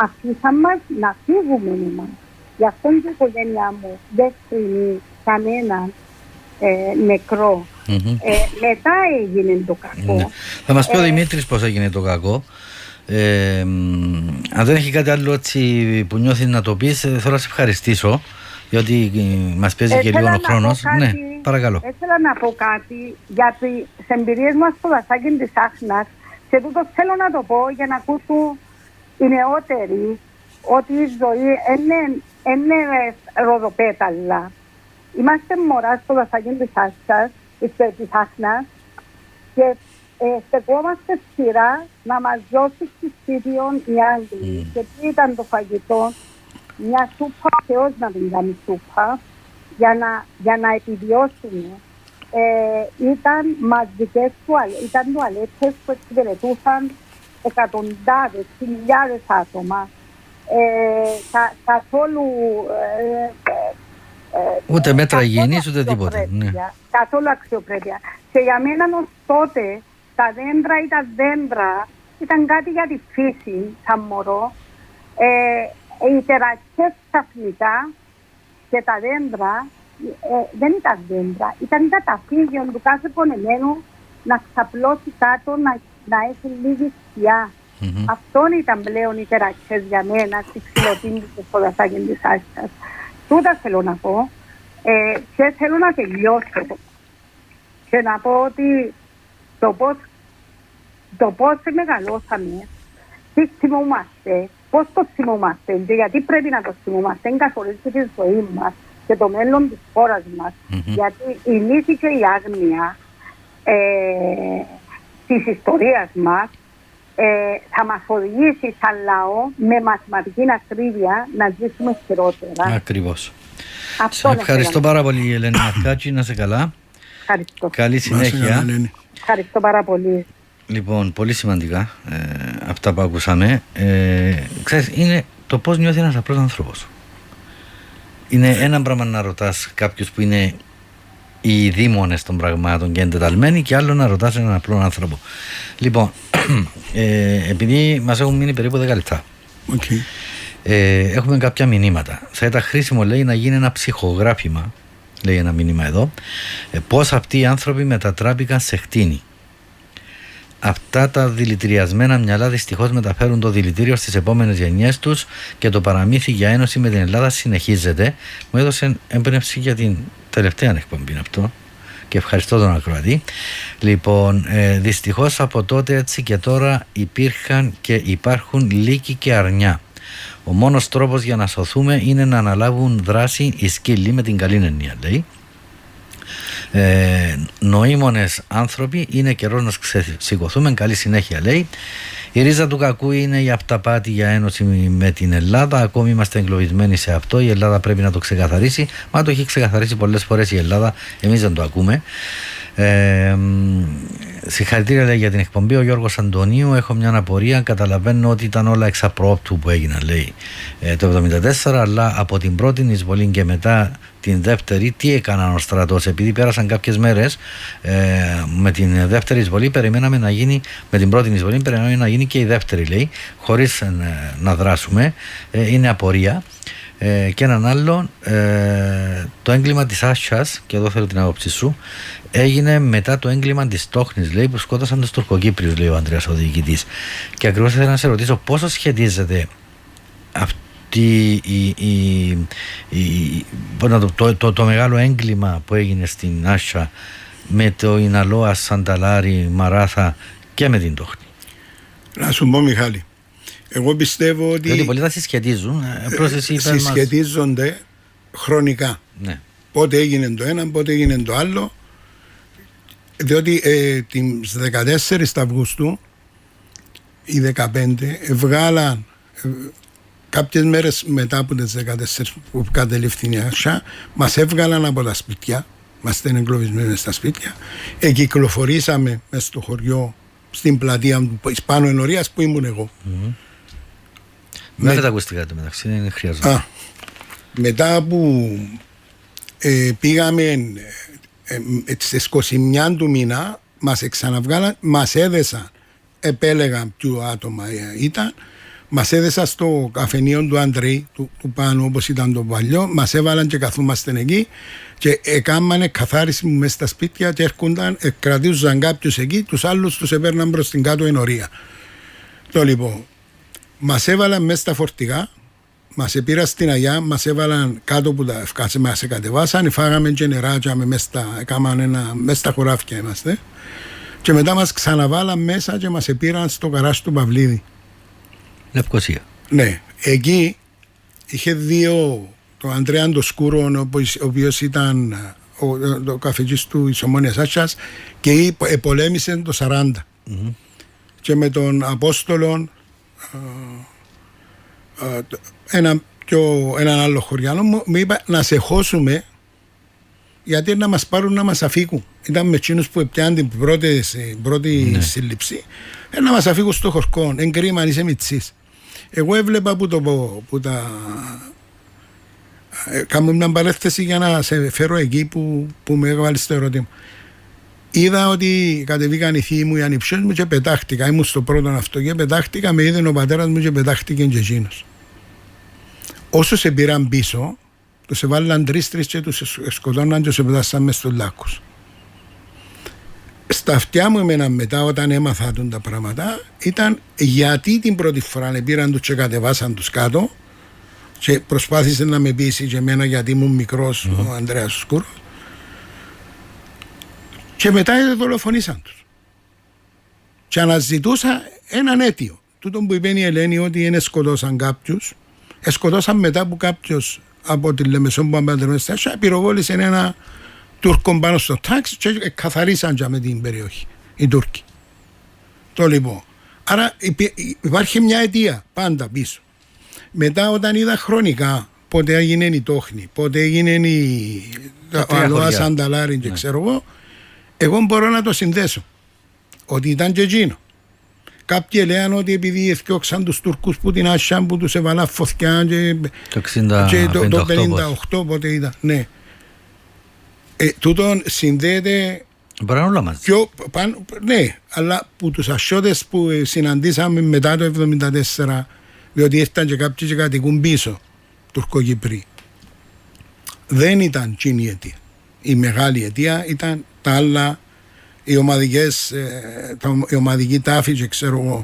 E: Αφήσαν μας να φύγουμε εμάς. Γι' αυτό και η οικογένειά μου δεν κρίνει κανέναν νεκρό. Μετά έγινε το κακό.
C: Ναι. Θα μας πει ο Δημήτρης πώς έγινε το κακό. Αν δεν έχει κάτι άλλο έτσι που νιώθει να το πεις, θέλω να σε ευχαριστήσω, διότι μας παίζει και λίγο ο χρόνος. Ναι, παρακαλώ.
E: Ήθελα να πω κάτι για τις εμπειρίες μας στο δασάκι της Άχνας, και τούτο θέλω να το πω για να ακούσουν οι νεότεροι ότι η ζωή είναι ροδοπέταλα. Είμαστε μωρά στο δασάκι της Άχνας και στεκόμαστε σειρά να μας δώσει ξυστήριον οι Άγγλοι. Και τι ήταν το φαγητό? Μια σούπα, Θεός να την κάνει σούπα, για να επιβιώσουμε. Ήταν μαζικές τουαλέτες που εξυπηρετούσαν εκατοντάδες, χιλιάδες άτομα. Καθόλου...
C: ούτε μέτρα υγιεινής, ούτε τίποτα. Ναι.
E: Καθόλου αξιοπρέπεια. Και για μένα ως τότε τα δέντρα ήταν κάτι για τη φύση, σαν μωρό. Οι τεραχές ξαφνικά και τα δέντρα δεν ήταν δέντρα, ήταν καταφύγιο του κάθε πονεμένου να ξαπλώσει κάτω, να έχει λίγη σκιά. Αυτόν ήταν πλέον οι τεραχές για μένα, στη ξυλοτήμηση στο δασάκι της Άσκας. Τούτα θέλω να πω και θέλω να τελειώσω και να πω ότι το πώς μεγαλώσαμε, τι θυμόμαστε, πώς το θυμόμαστε και γιατί πρέπει να το θυμόμαστε, καθορίζει τη ζωή μας και το μέλλον της χώρας μας. Γιατί η λύση και η άγνοια της ιστορίας μας θα μας οδηγήσει σαν λαό με μαθηματική ακρίβεια να ζήσουμε χειρότερα.
C: Ακριβώς. Σε ευχαριστώ πάρα πολύ, Ελένη Μαρκάκη, να είσαι καλά.
E: Ευχαριστώ.
C: Καλή συνέχεια.
E: Ευχαριστώ πάρα πολύ.
C: Λοιπόν, πολύ σημαντικά αυτά που ακούσαμε. Ξέρεις, είναι το πώς νιώθει ένας απλός άνθρωπος. Είναι ένα πράγμα να ρωτάς κάποιους που είναι οι δήμονες των πραγμάτων και εντεταλμένοι, και άλλο να ρωτάς έναν απλό άνθρωπο. Λοιπόν, επειδή μας έχουν μείνει περίπου 10 λεπτά, έχουμε κάποια μηνύματα. Θα ήταν χρήσιμο, λέει, να γίνει ένα ψυχογράφημα, λέει ένα μήνυμα εδώ, πώς αυτοί οι άνθρωποι μετατράπηκαν σε χτίνη. Αυτά τα δηλητηριασμένα μυαλά δυστυχώς μεταφέρουν το δηλητήριο στις επόμενες γενιές τους και το παραμύθι για ένωση με την Ελλάδα συνεχίζεται. Μου έδωσε έμπνευση για την τελευταία εκπομπή αυτό και ευχαριστώ τον ακροατή. Λοιπόν, δυστυχώς από τότε έτσι και τώρα υπήρχαν και υπάρχουν λύκοι και αρνιά. Ο μόνος τρόπος για να σωθούμε είναι να αναλάβουν δράση οι σκύλοι, με την καλή έννοια, λέει. Νοήμονες άνθρωποι, είναι καιρός να ξεσηκωθούμε. Καλή συνέχεια, λέει. Η ρίζα του κακού είναι η αυταπάτη για ένωση με την Ελλάδα. Ακόμη είμαστε εγκλωβισμένοι σε αυτό. Η Ελλάδα πρέπει να το ξεκαθαρίσει. Μα το έχει ξεκαθαρίσει πολλές φορές η Ελλάδα. Εμείς δεν το ακούμε. Συγχαρητήρια, λέει, για την εκπομπή. Ο Γιώργος Αντωνίου. Έχω μια απορία. Καταλαβαίνω ότι ήταν όλα εξ απρόπτου που έγιναν, λέει, το 1974, αλλά από την πρώτη εισβολή και μετά την δεύτερη, τι έκαναν ο στρατός? Επειδή πέρασαν κάποιες μέρες με την δεύτερη εισβολή, περιμέναμε να γίνει, με την πρώτη εισβολή, περιμέναμε να γίνει και η δεύτερη, λέει, χωρίς να δράσουμε. Είναι απορία. Και έναν άλλο, το έγκλημα της Άσιας, και εδώ θέλω την άποψή σου, έγινε μετά το έγκλημα της Τόχνης, λέει, που σκότωσαν τους Τουρκοκύπριους, λέει ο Ανδρέας, ο διοικητής. Και ακριβώς θέλω να σε ρωτήσω πόσο σχετίζεται αυτή το μεγάλο έγκλημα που έγινε στην Άσια με το Ιναλόα, Σανταλάρη, Μαράθα και με την Τόχνη.
D: Να σου πω, Μιχάλη, εγώ πιστεύω ότι
C: διότι πολλοί τα συσχετίζουν.
D: Συσχετίζονται χρονικά.
C: Ναι.
D: Πότε έγινε το ένα, πότε έγινε το άλλο. Διότι τις 14 Αυγούστου οι 15 βγάλαν κάποιες μέρες μετά από τις 14 που κατελήφθη η Άσια, μας έβγαλαν από τα σπίτια, Είμαστε εγκλωβισμένοι μες στα σπίτια. Κυκλοφορήσαμε μες στο χωριό, στην πλατεία του Ισπάνου Ενορίας που ήμουν εγώ.
C: Δεν τα ακουστικά το μεταξύ, δεν χρειάζεται.
D: Μετά που πήγαμε στις 21 του μήνα, μας εξαναβγάλαν, μας έδεσαν, επέλεγαν ποιο άτομα ήταν, μας έδεσαν στο καφενείο του Αντρέη, του πάνω όπως ήταν το παλιό, μας έβαλαν και καθούμαστε εκεί και έκαναν καθάριση μου μέσα στα σπίτια και έρχονταν, κρατούσαν κάποιους εκεί, τους άλλους τους έπαιρναν προς την κάτω ενορία. Το λοιπόν, μας έβαλαν μέσα στα φορτηγά, μας επήραν στην Αγιά, μας έβαλαν κάτω που τα ευκάσε, μας κατεβάσαν, φάγαμε και νεράκια μέσα στα χωράφια είμαστε και μετά μας ξαναβάλαν μέσα και μας επήραν στο καράζ του Παυλίδη.
C: Λευκοσία.
D: Ναι, εκεί είχε δύο, το Ανδρέα το Σκούρο, ο οποίος ήταν ο καφετζής του της Ομόνιας Άσσας και πολέμησε το 40 και με τον Απόστολο έναν άλλο χωριανό μου είπα να σε χώσουμε γιατί να μας πάρουν να μας αφήκουν. Ήταν με εκείνους που πιάνουν την πρώτη σύλληψη να μας αφήκουν στο χορκό. Εν κρίμα αν είσαι μητσής. Εγώ έβλεπα που τα κάνω μια παρέθεση για να σε φέρω εκεί που με έβαλες το ερώτημα. Είδα ότι κατεβήκαν οι θείοι μου, οι ανιψιές μου και πετάχτηκα. Ήμουν στο πρώτο αυτό και πετάχτηκα. Με είδε ο πατέρας μου και πετάχτηκε και εκείνος. Όσους σε πήραν πίσω, τους έβαλαν 3-3 και τους σκοτώναν και τους πετάσαν μες στους λάκκους. Στα αυτιά μου εμένα μετά όταν έμαθα τα πράγματα ήταν γιατί την πρώτη φορά πήραν τους και κατεβάσαν τους κάτω και προσπάθησε να με πείσει και εμένα γιατί ήμουν μικρός ο Ανδρέας Σκούρος και μετά δολοφονήσαν τους και αναζητούσα έναν αίτιο τούτο που είπε η Ελένη ότι είναι σκοτώσαν κάποιους σκοτώσαν μετά που κάποιος από τη Λεμεσό που απαντρεύεται πυροβόλησε ένα Τούρκο πάνω στο τάξη και καθαρίσαν για με την περιοχή οι Τούρκοι. Το λοιπόν. Άρα υπάρχει μια αιτία πάντα πίσω. Μετά όταν είδα χρονικά πότε έγινε η Τόχνη, πότε έγινε ο Αλωάς Ανταλάρη και ξέρω εγώ μπορώ να το συνδέσω. Ότι ήταν και εκείνο. Κάποιοι λένε ότι επειδή εθιώξαν τους Τούρκους που την Άσια που τους έβαλαν φωτιά και το 58 πότε ήταν. Ναι. Τούτον συνδέεται ναι, αλλά που τους ασιώτες που συναντήσαμε μετά το 1974 διότι ήρθαν και κάποιοι και κατοικούν πίσω Τουρκοκυπροί δεν ήταν εκείνη η αιτία. Η μεγάλη αιτία ήταν τα άλλα οι οι ομαδικοί τάφοι και ξέρω εγώ.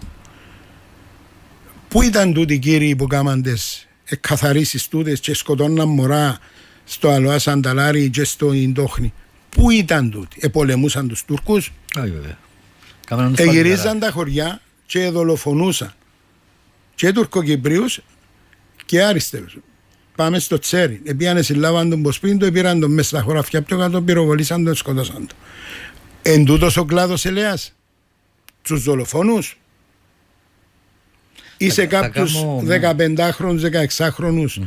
D: Πού ήταν τούτοι οι κύριοι που κάμαν τις εκκαθαρίσεις τούτες και σκοτώναν μωρά στο Αλωάς Ανταλάρη και στο Ιντόχνη. Πού ήταν τούτοι? Επολεμούσαν τους Τούρκους, εγυρίζαν τα χωριά και δολοφονούσαν και Τουρκοκυπρίους και αριστερούς. Πάμε στο Τσέρι. Επίανε συλλάβαν τον Ποσπίντο, πήραν τον μέσα στα χωράφια πιο κάτω, πυροβολήσαν τον, σκοτώσαν τον. Εν τούτος ο κλάδος ελαιάς τους δολοφόνους ή σε κάποιους 15χρονους, 16χρονους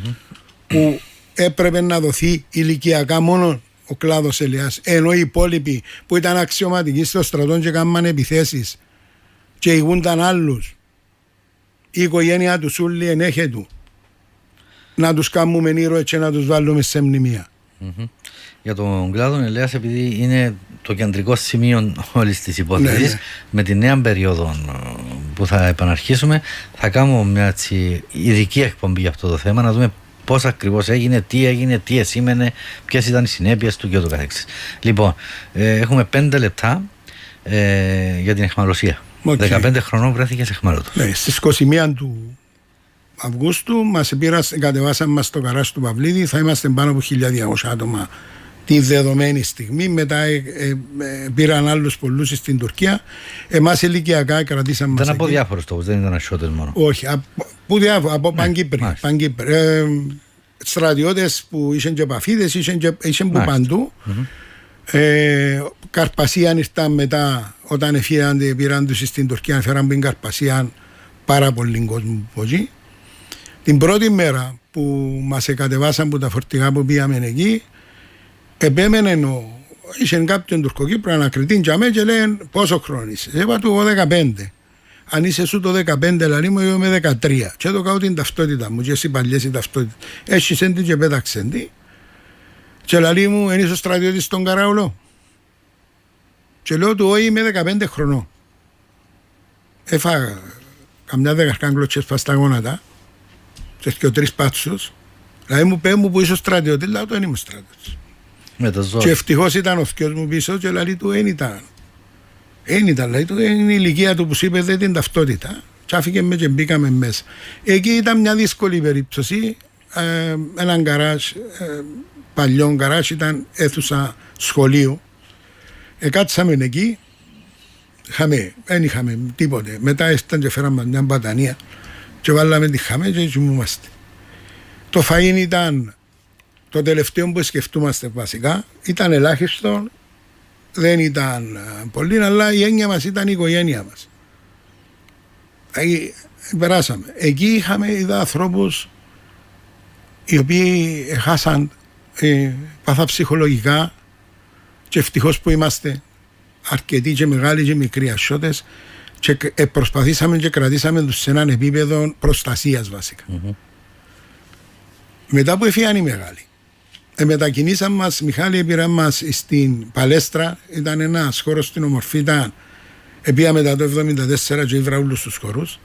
D: που έπρεπε να δοθεί ηλικιακά μόνο ο κλάδος ελαιάς, ενώ οι υπόλοιποι που ήταν αξιωματικοί στο στρατό και κάναν επιθέσεις και ηγούνταν άλλους, η οικογένεια του Σούλη ενέχετου να τους κάνουμε ήρωες και να τους βάλουμε σε μνημεία.
C: Για τον κλάδο ελαιάς, επειδή είναι το κεντρικό σημείο όλης της υπόθεσης, με τη νέα περίοδο που θα επαναρχίσουμε, θα κάνουμε μια ειδική εκπομπή για αυτό το θέμα, να δούμε πώς ακριβώς έγινε, τι εσήμενε, ποιες ήταν οι συνέπειες του και ούτω καθεξής. Λοιπόν, έχουμε 5 λεπτά για την αιχμαλωσία. 15 χρονών βρέθηκε σε αιχμάλωτο.
D: Ναι, στις 21 του Αυγούστου μας κατεβάσαμε μας στο καράζ του Παυλίδη, θα είμαστε πάνω από 1.200 άτομα τη δεδομένη στιγμή. Μετά πήραν άλλους πολλούς στην Τουρκία. Εμάς ηλικιακά κρατήσαμε.
C: Ήταν από διάφορους τόπους, δεν ήταν ασιώτες μόνο.
D: Όχι, από Παγκύπρη. Στρατιώτες που είχαν και επαφίδες, είχαν που παντού. Καρπασίαν ήρθαν μετά, όταν πήραν τους στην Τουρκία, έφεραν την Καρπασίαν πάρα πολύ κόσμο από εκεί. Την πρώτη μέρα που μας κατεβάσαν από τα φορτηγά που πήγαμε εκεί, επέμενε είχε κάποιον Τουρκοκύπρο ανακριτή για μέ και λένε πόσο χρόνο είσαι. Είπα του εγώ 15. Αν είσαι σου το 15, λαλή μου, είμαι 13. Και το κάνω την ταυτότητα μου, και εσύ παλιές η ταυτότητα. Έχεις έντι και πέταξε έντι. Και λαλή μου, είναι ο στρατιώτης στον Καραουλό. Και λέω του, όχι, είμαι 15 χρονών. Έφαγα καμιά 10 κλωτσές πας στα γόνατα, και 3 πάτσους. Δηλαδή μου πέ μου που είσαι ο στρατιώτης, λέω του, δεν είμαι στρατιώτης. Και ευτυχώς ήταν ο θκιός μου πίσω και λέει του, δεν ήταν. Δεν ήταν, λέει του, είναι η ηλικία του που σου είπε, δεν την ταυτότητα. Και άφηκε με και μπήκαμε μέσα. Εκεί ήταν μια δύσκολη περίπτωση. Έναν γκαράζ, παλιό γκαράζ, ήταν αίθουσα σχολείου. Κάτσαμε εκεί, δεν είχαμε τίποτε. Μετά ήρθαν και φέραμε μια μπατανία και βάλαμε τη χαμέ και κοιμούμαστε. Το φαΐν ήταν το τελευταίο που σκεφτούμαστε βασικά. Ήταν ελάχιστο, δεν ήταν πολύ, αλλά η έννοια μας ήταν η οικογένεια μας. Περάσαμε. Εκεί είδα ανθρώπους οι οποίοι χάσαν πάθα ψυχολογικά και ευτυχώς που είμαστε αρκετοί και μεγάλοι και μικροί ασιώτες και προσπαθήσαμε και κρατήσαμε τους σε έναν επίπεδο προστασίας βασικά. Μετά που έφυγαν οι μεγάλοι, μετακινήσαν μας, Μιχάλη, πήραν μας στην Παλέστρα, ήταν ένας χώρος στην Ομορφή, ήταν επία μετά το 1974 και ήβρα όλους τους χώρους,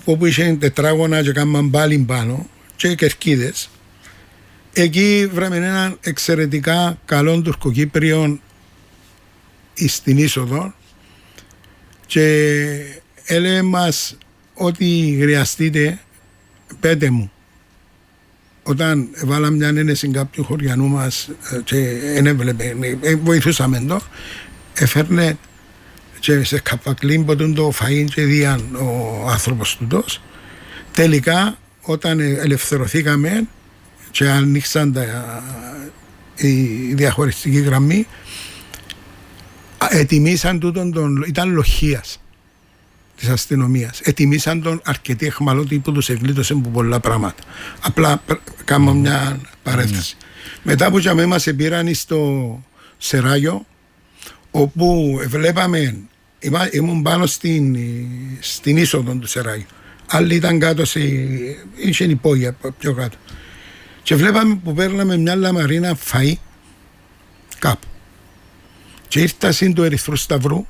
D: όπου είχε τετράγωνα και κάμαν πάλι πάνω και κερκίδες. Εκεί βράμε έναν εξαιρετικά καλό Τουρκοκύπριο στην είσοδο και έλεγε μας ότι χρειαστείτε, πέτε μου. Όταν βάλαμε μια ένεση κάποιου χωριανού μας και έβλεπε, βοηθούσαμε το, έφερνε και σε καπακλίν ποτούν το φαΐν και διάν ο άνθρωπος του τός. Τελικά όταν ελευθερωθήκαμε και ανοίξαν η διαχωριστική γραμμή, ετιμήσαν τούτον ήταν λοχείας της αστυνομίας. Ετιμήσαν τον αρκετοί εχμαλώτοι που τους εγκλήτωσαν από πολλά πράγματα. Απλά κάνω μια παρένθεση. Μετά που για μένα μας πήραν στο Σεράγιο, όπου βλέπαμε, ήμουν πάνω στην είσοδο του Σεράγιου. Άλλοι ήταν κάτω, είχε υπόγεια πιο κάτω. Και βλέπαμε που παίρναμε μια λαμαρίνα φαΐ κάπου. Και ήρθα σύν του Ερυθρού Σταυρού,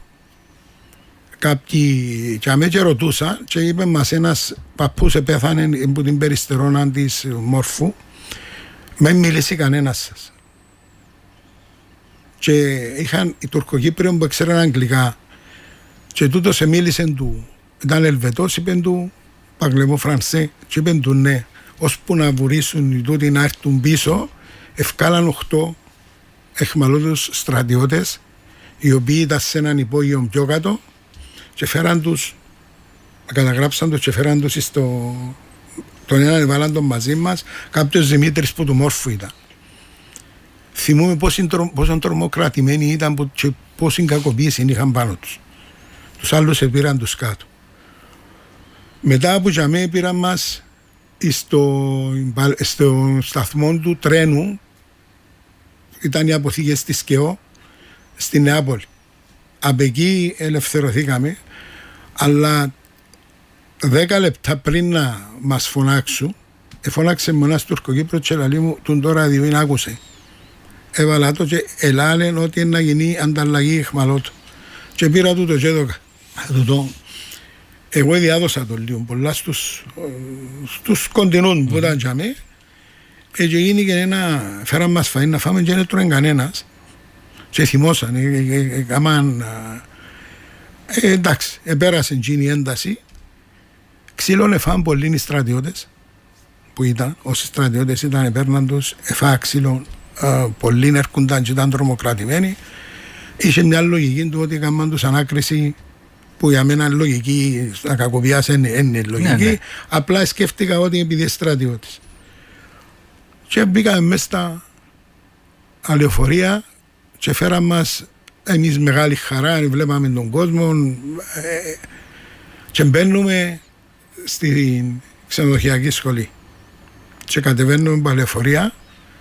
D: κάποιοι και αμέ και ρωτούσα και είπε μας ένας παππούς επέθανε από την περιστερώνα της Μόρφου, με μιλήσει κανένας σας. Και είχαν οι Τουρκοκύπριοι που ξέραν αγγλικά και τούτος μίλησε του, ήταν Ελβετός, είπε του Παγλεμό Φρανσέ και είπε του ναι, ώσπου να βουρήσουν οι τούτοι να έρθουν πίσω, ευκάλαν 8 εχμαλώτους στρατιώτες οι οποίοι ήταν σε έναν υπόγειο πιο κάτω και φέραν τους, καταγράψαν τους και φέραν τους τον έναν εβάλαν τον μαζί μας, κάποιος Δημήτρης που του Μόρφου ήταν. Θυμούμε πόσο τρομοκρατημένοι ήταν και πόση κακοποίηση είχαν πάνω τους. Τους άλλους πήραν τους κάτω. Μετά από τζαμέ πήραν μας στο σταθμό του τρένου, ήταν οι αποθήκες στη Σκαιό, στη Νεάπολη. Από εκεί ελευθερωθήκαμε, αλλά 10 λεπτά πριν να μας φωνάξουν, φώναξε με ένας Τουρκοκύπρο και λέει μου, τον τώρα διότι άκουσε. Έβαλα το και ελάλεν ότι είναι να γίνει ανταλλαγή εχμαλώτου. Και πήρα του το και έδωκα. Εγώ διάδωσα το λίγο πολλά στους κοντινούς που ήταν για μέ. Και γίνηκε ένα, φέραν μας φαΐν να φάμε και δεν τρώγαν κανένας. Και θυμώσαν, εντάξει, επέρασε η ένταση. Ξύλων εφάν πολλοί οι στρατιώτες που ήταν, όσοι στρατιώτες ήταν επέρναν τους, εφά ξύλων πολλοί έρχονταν και ήταν τρομοκρατημένοι. Είχε μια λογική του ότι έκαναν τους ανάκριση που για μένα λογική, να κακοποιάσει είναι λογική, ναι. Απλά σκέφτηκα ότι επειδή στρατιώτες. Και μπήκαμε μέσα στα αλεωφορεία και φέραμε μας εμείς μεγάλη χαρά, βλέπαμε τον κόσμο και μπαίνουμε στην ξενοδοχειακή σχολή και κατεβαίνουμε με αλεωφορεία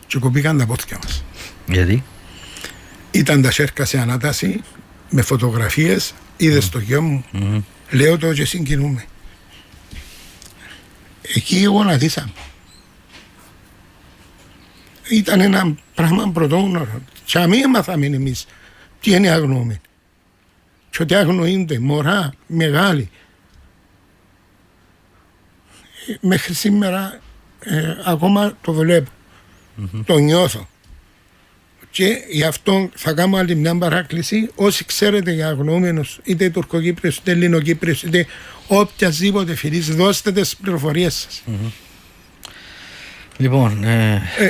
D: και κοπήκαν τα πόδια μας.
C: Γιατί?
D: Ήταν τα σέρκα σε ανάταση με φωτογραφίες, είδες το γιο μου, λέω το και συγκινούμε. Εκεί εγώ να δίσαμε. Ήταν ένα πράγμα πρωτόγνωρο. Και αμήν έμαθαμε εμείς τι είναι αγνοούμενοι. Και ότι αγνοούνται μωρά μεγάλοι. Μέχρι σήμερα ακόμα το βλέπω. Το νιώθω. Και γι' αυτό θα κάνω άλλη μια παράκληση. Όσοι ξέρετε για αγνοούμενους, είτε Τουρκοκύπριος, είτε Ελληνοκύπριος, είτε οποιασδήποτε φιλής, δώστε τις πληροφορίες σας.
C: Λοιπόν,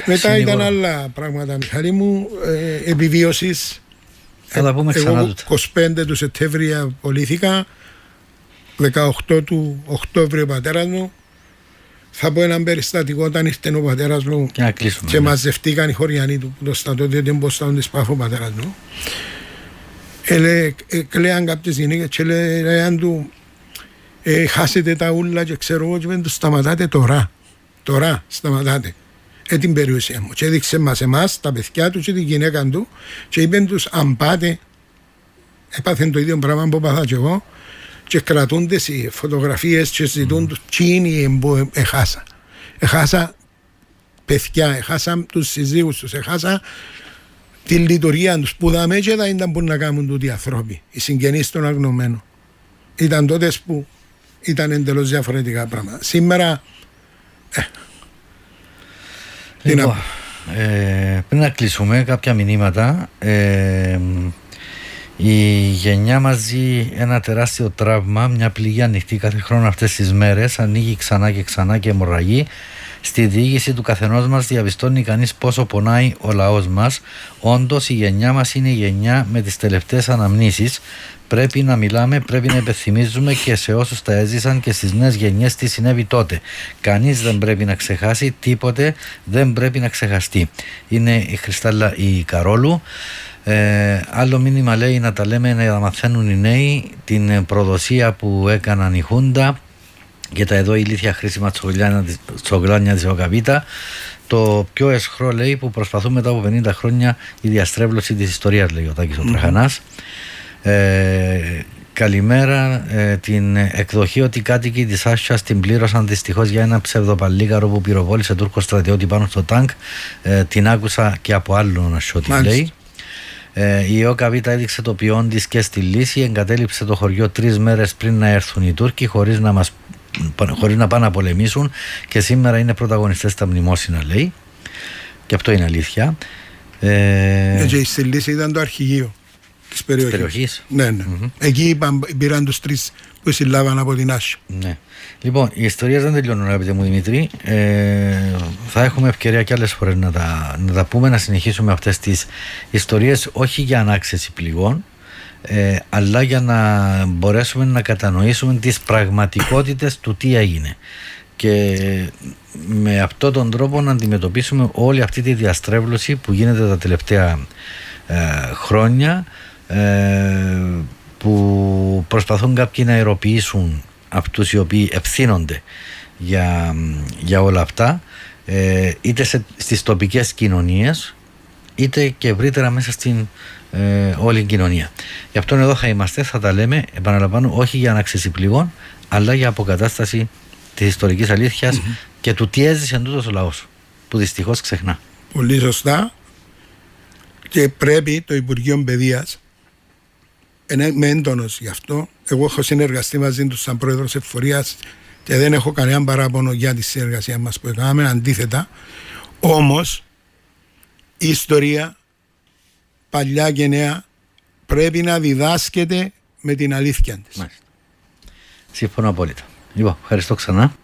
D: μετά ήταν άλλα πράγματα, Μιχάλη μου, επιβίωσης.
C: Θα τα πούμε ξανά.
D: Εγώ 25 του Σεπτέμβρη απολύθηκα, 18 του Οκτώβρη ο πατέρας μου. Θα πω έναν περιστατικό όταν ήρθε ο πατέρας μου και μαζευτήκαν οι χωριανοί του, το στρατό, δεν μπορούσαν της Πάφου ο πατέρας μου. Κλαίαν κάποιες γυναίκες και λέγαν του χάσετε τα ούλα και ξέρω εγώ και δεν τους σταματάτε τώρα σταματάτε την περιουσία μου. Και έδειξε μας εμάς, τα παιδιά του και την γυναίκα του και είπεν τους αν πάτε, έπαθεν το ίδιο πράγμα που έπαθα και εγώ, και κρατούνται οι φωτογραφίες και ζητούν τους τσίνοι που έχασα. Έχασα παιδιά, έχασα τους συζύγους τους, έχασα τη λειτουργία τους που δαμε και δεν ήταν που να κάνουν τούτοι οι άνθρωποι, οι συγγενείς των αγνωμένων. Ήταν τότε που ήταν εντελώς διαφορετικά πράγματα. Σήμερα
C: λοιπόν, πριν να κλείσουμε κάποια μηνύματα, η γενιά μας ζει ένα τεράστιο τραύμα, μια πληγή ανοιχτή κάθε χρόνο αυτές τις μέρες, ανοίγει ξανά και ξανά και αιμορραγεί. Στη διοίκηση του καθενός μας διαπιστώνει κανείς πόσο πονάει ο λαός μας. Όντως η γενιά μας είναι η γενιά με τις τελευταίες αναμνήσεις. Πρέπει να μιλάμε, πρέπει να υπενθυμίζουμε και σε όσους τα έζησαν και στις νέες γενιές τι συνέβη τότε. Κανείς δεν πρέπει να ξεχάσει, τίποτε δεν πρέπει να ξεχαστεί. Είναι η Χριστάλλα η Καρόλου. Άλλο μήνυμα λέει να τα λέμε, να μαθαίνουν οι νέοι την προδοσία που έκαναν η Χούντα και τα εδώ ηλίθια χρήσιμα τσογλάνια της ΟΚΑΒΙΤΑ. Το πιο εσχρό λέει που προσπαθούν μετά από 50 χρόνια η διαστρέβλωση της ιστορίας, λέει ο Τάκης ο Τραχανάς. Καλημέρα. Την εκδοχή ότι οι κάτοικοι της Άσσιας την πλήρωσαν δυστυχώς για ένα ψευδοπαλίγαρο που πυροβόλησε Τούρκο στρατιώτη πάνω στο τάγκ. Την άκουσα και από άλλον ασιώτη, λέει. Η ΟΚΑΒ έδειξε το ποιόν της και στη λύση. Εγκατέλειψε το χωριό 3 μέρες πριν να έρθουν οι Τούρκοι χωρίς να πάνε να πολεμήσουν και σήμερα είναι πρωταγωνιστές στα μνημόσυνα, λέει. Και αυτό είναι αλήθεια.
D: Και στη λύση ήταν το αρχηγείο της περιοχής. Ναι. Εκεί πήραν τους 3 που συλλάβαν από την Άσσο.
C: Ναι. Λοιπόν, οι ιστορίες δεν τελειώνουν, αγαπητέ μου Δημήτρη. Θα έχουμε ευκαιρία και άλλες φορές να τα πούμε, να συνεχίσουμε αυτές τις ιστορίες, όχι για ανάξεση πληγών, αλλά για να μπορέσουμε να κατανοήσουμε τις πραγματικότητες του τι έγινε. Και με αυτόν τον τρόπο να αντιμετωπίσουμε όλη αυτή τη διαστρέβλωση που γίνεται τα τελευταία χρόνια, που προσπαθούν κάποιοι να αεροποιήσουν αυτούς οι οποίοι ευθύνονται για όλα αυτά, είτε στις τοπικές κοινωνίες είτε και ευρύτερα μέσα στην όλη κοινωνία. Γι' αυτό εδώ θα είμαστε, θα τα λέμε, επαναλαμβάνω, όχι για ανάξεση πληγών, αλλά για αποκατάσταση της ιστορικής αλήθειας και του τι έζησε τούτος ο λαός, που δυστυχώς ξεχνά.
D: Πολύ σωστά. Και πρέπει το Υπουργείο Παιδείας, είμαι έντονος γι' αυτό. Εγώ έχω συνεργαστεί μαζί τους σαν πρόεδρος εφορίας και δεν έχω κανένα παράπονο για τη συνεργασία μας που έκαναμε, αντίθετα. Όμως η ιστορία, παλιά και νέα, πρέπει να διδάσκεται με την αλήθεια της.
C: Μάλιστα. Συμφωνώ απόλυτα. Λοιπόν, ευχαριστώ ξανά.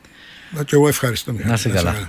D: Και εγώ ευχαριστώ.
C: Να είσαι καλά.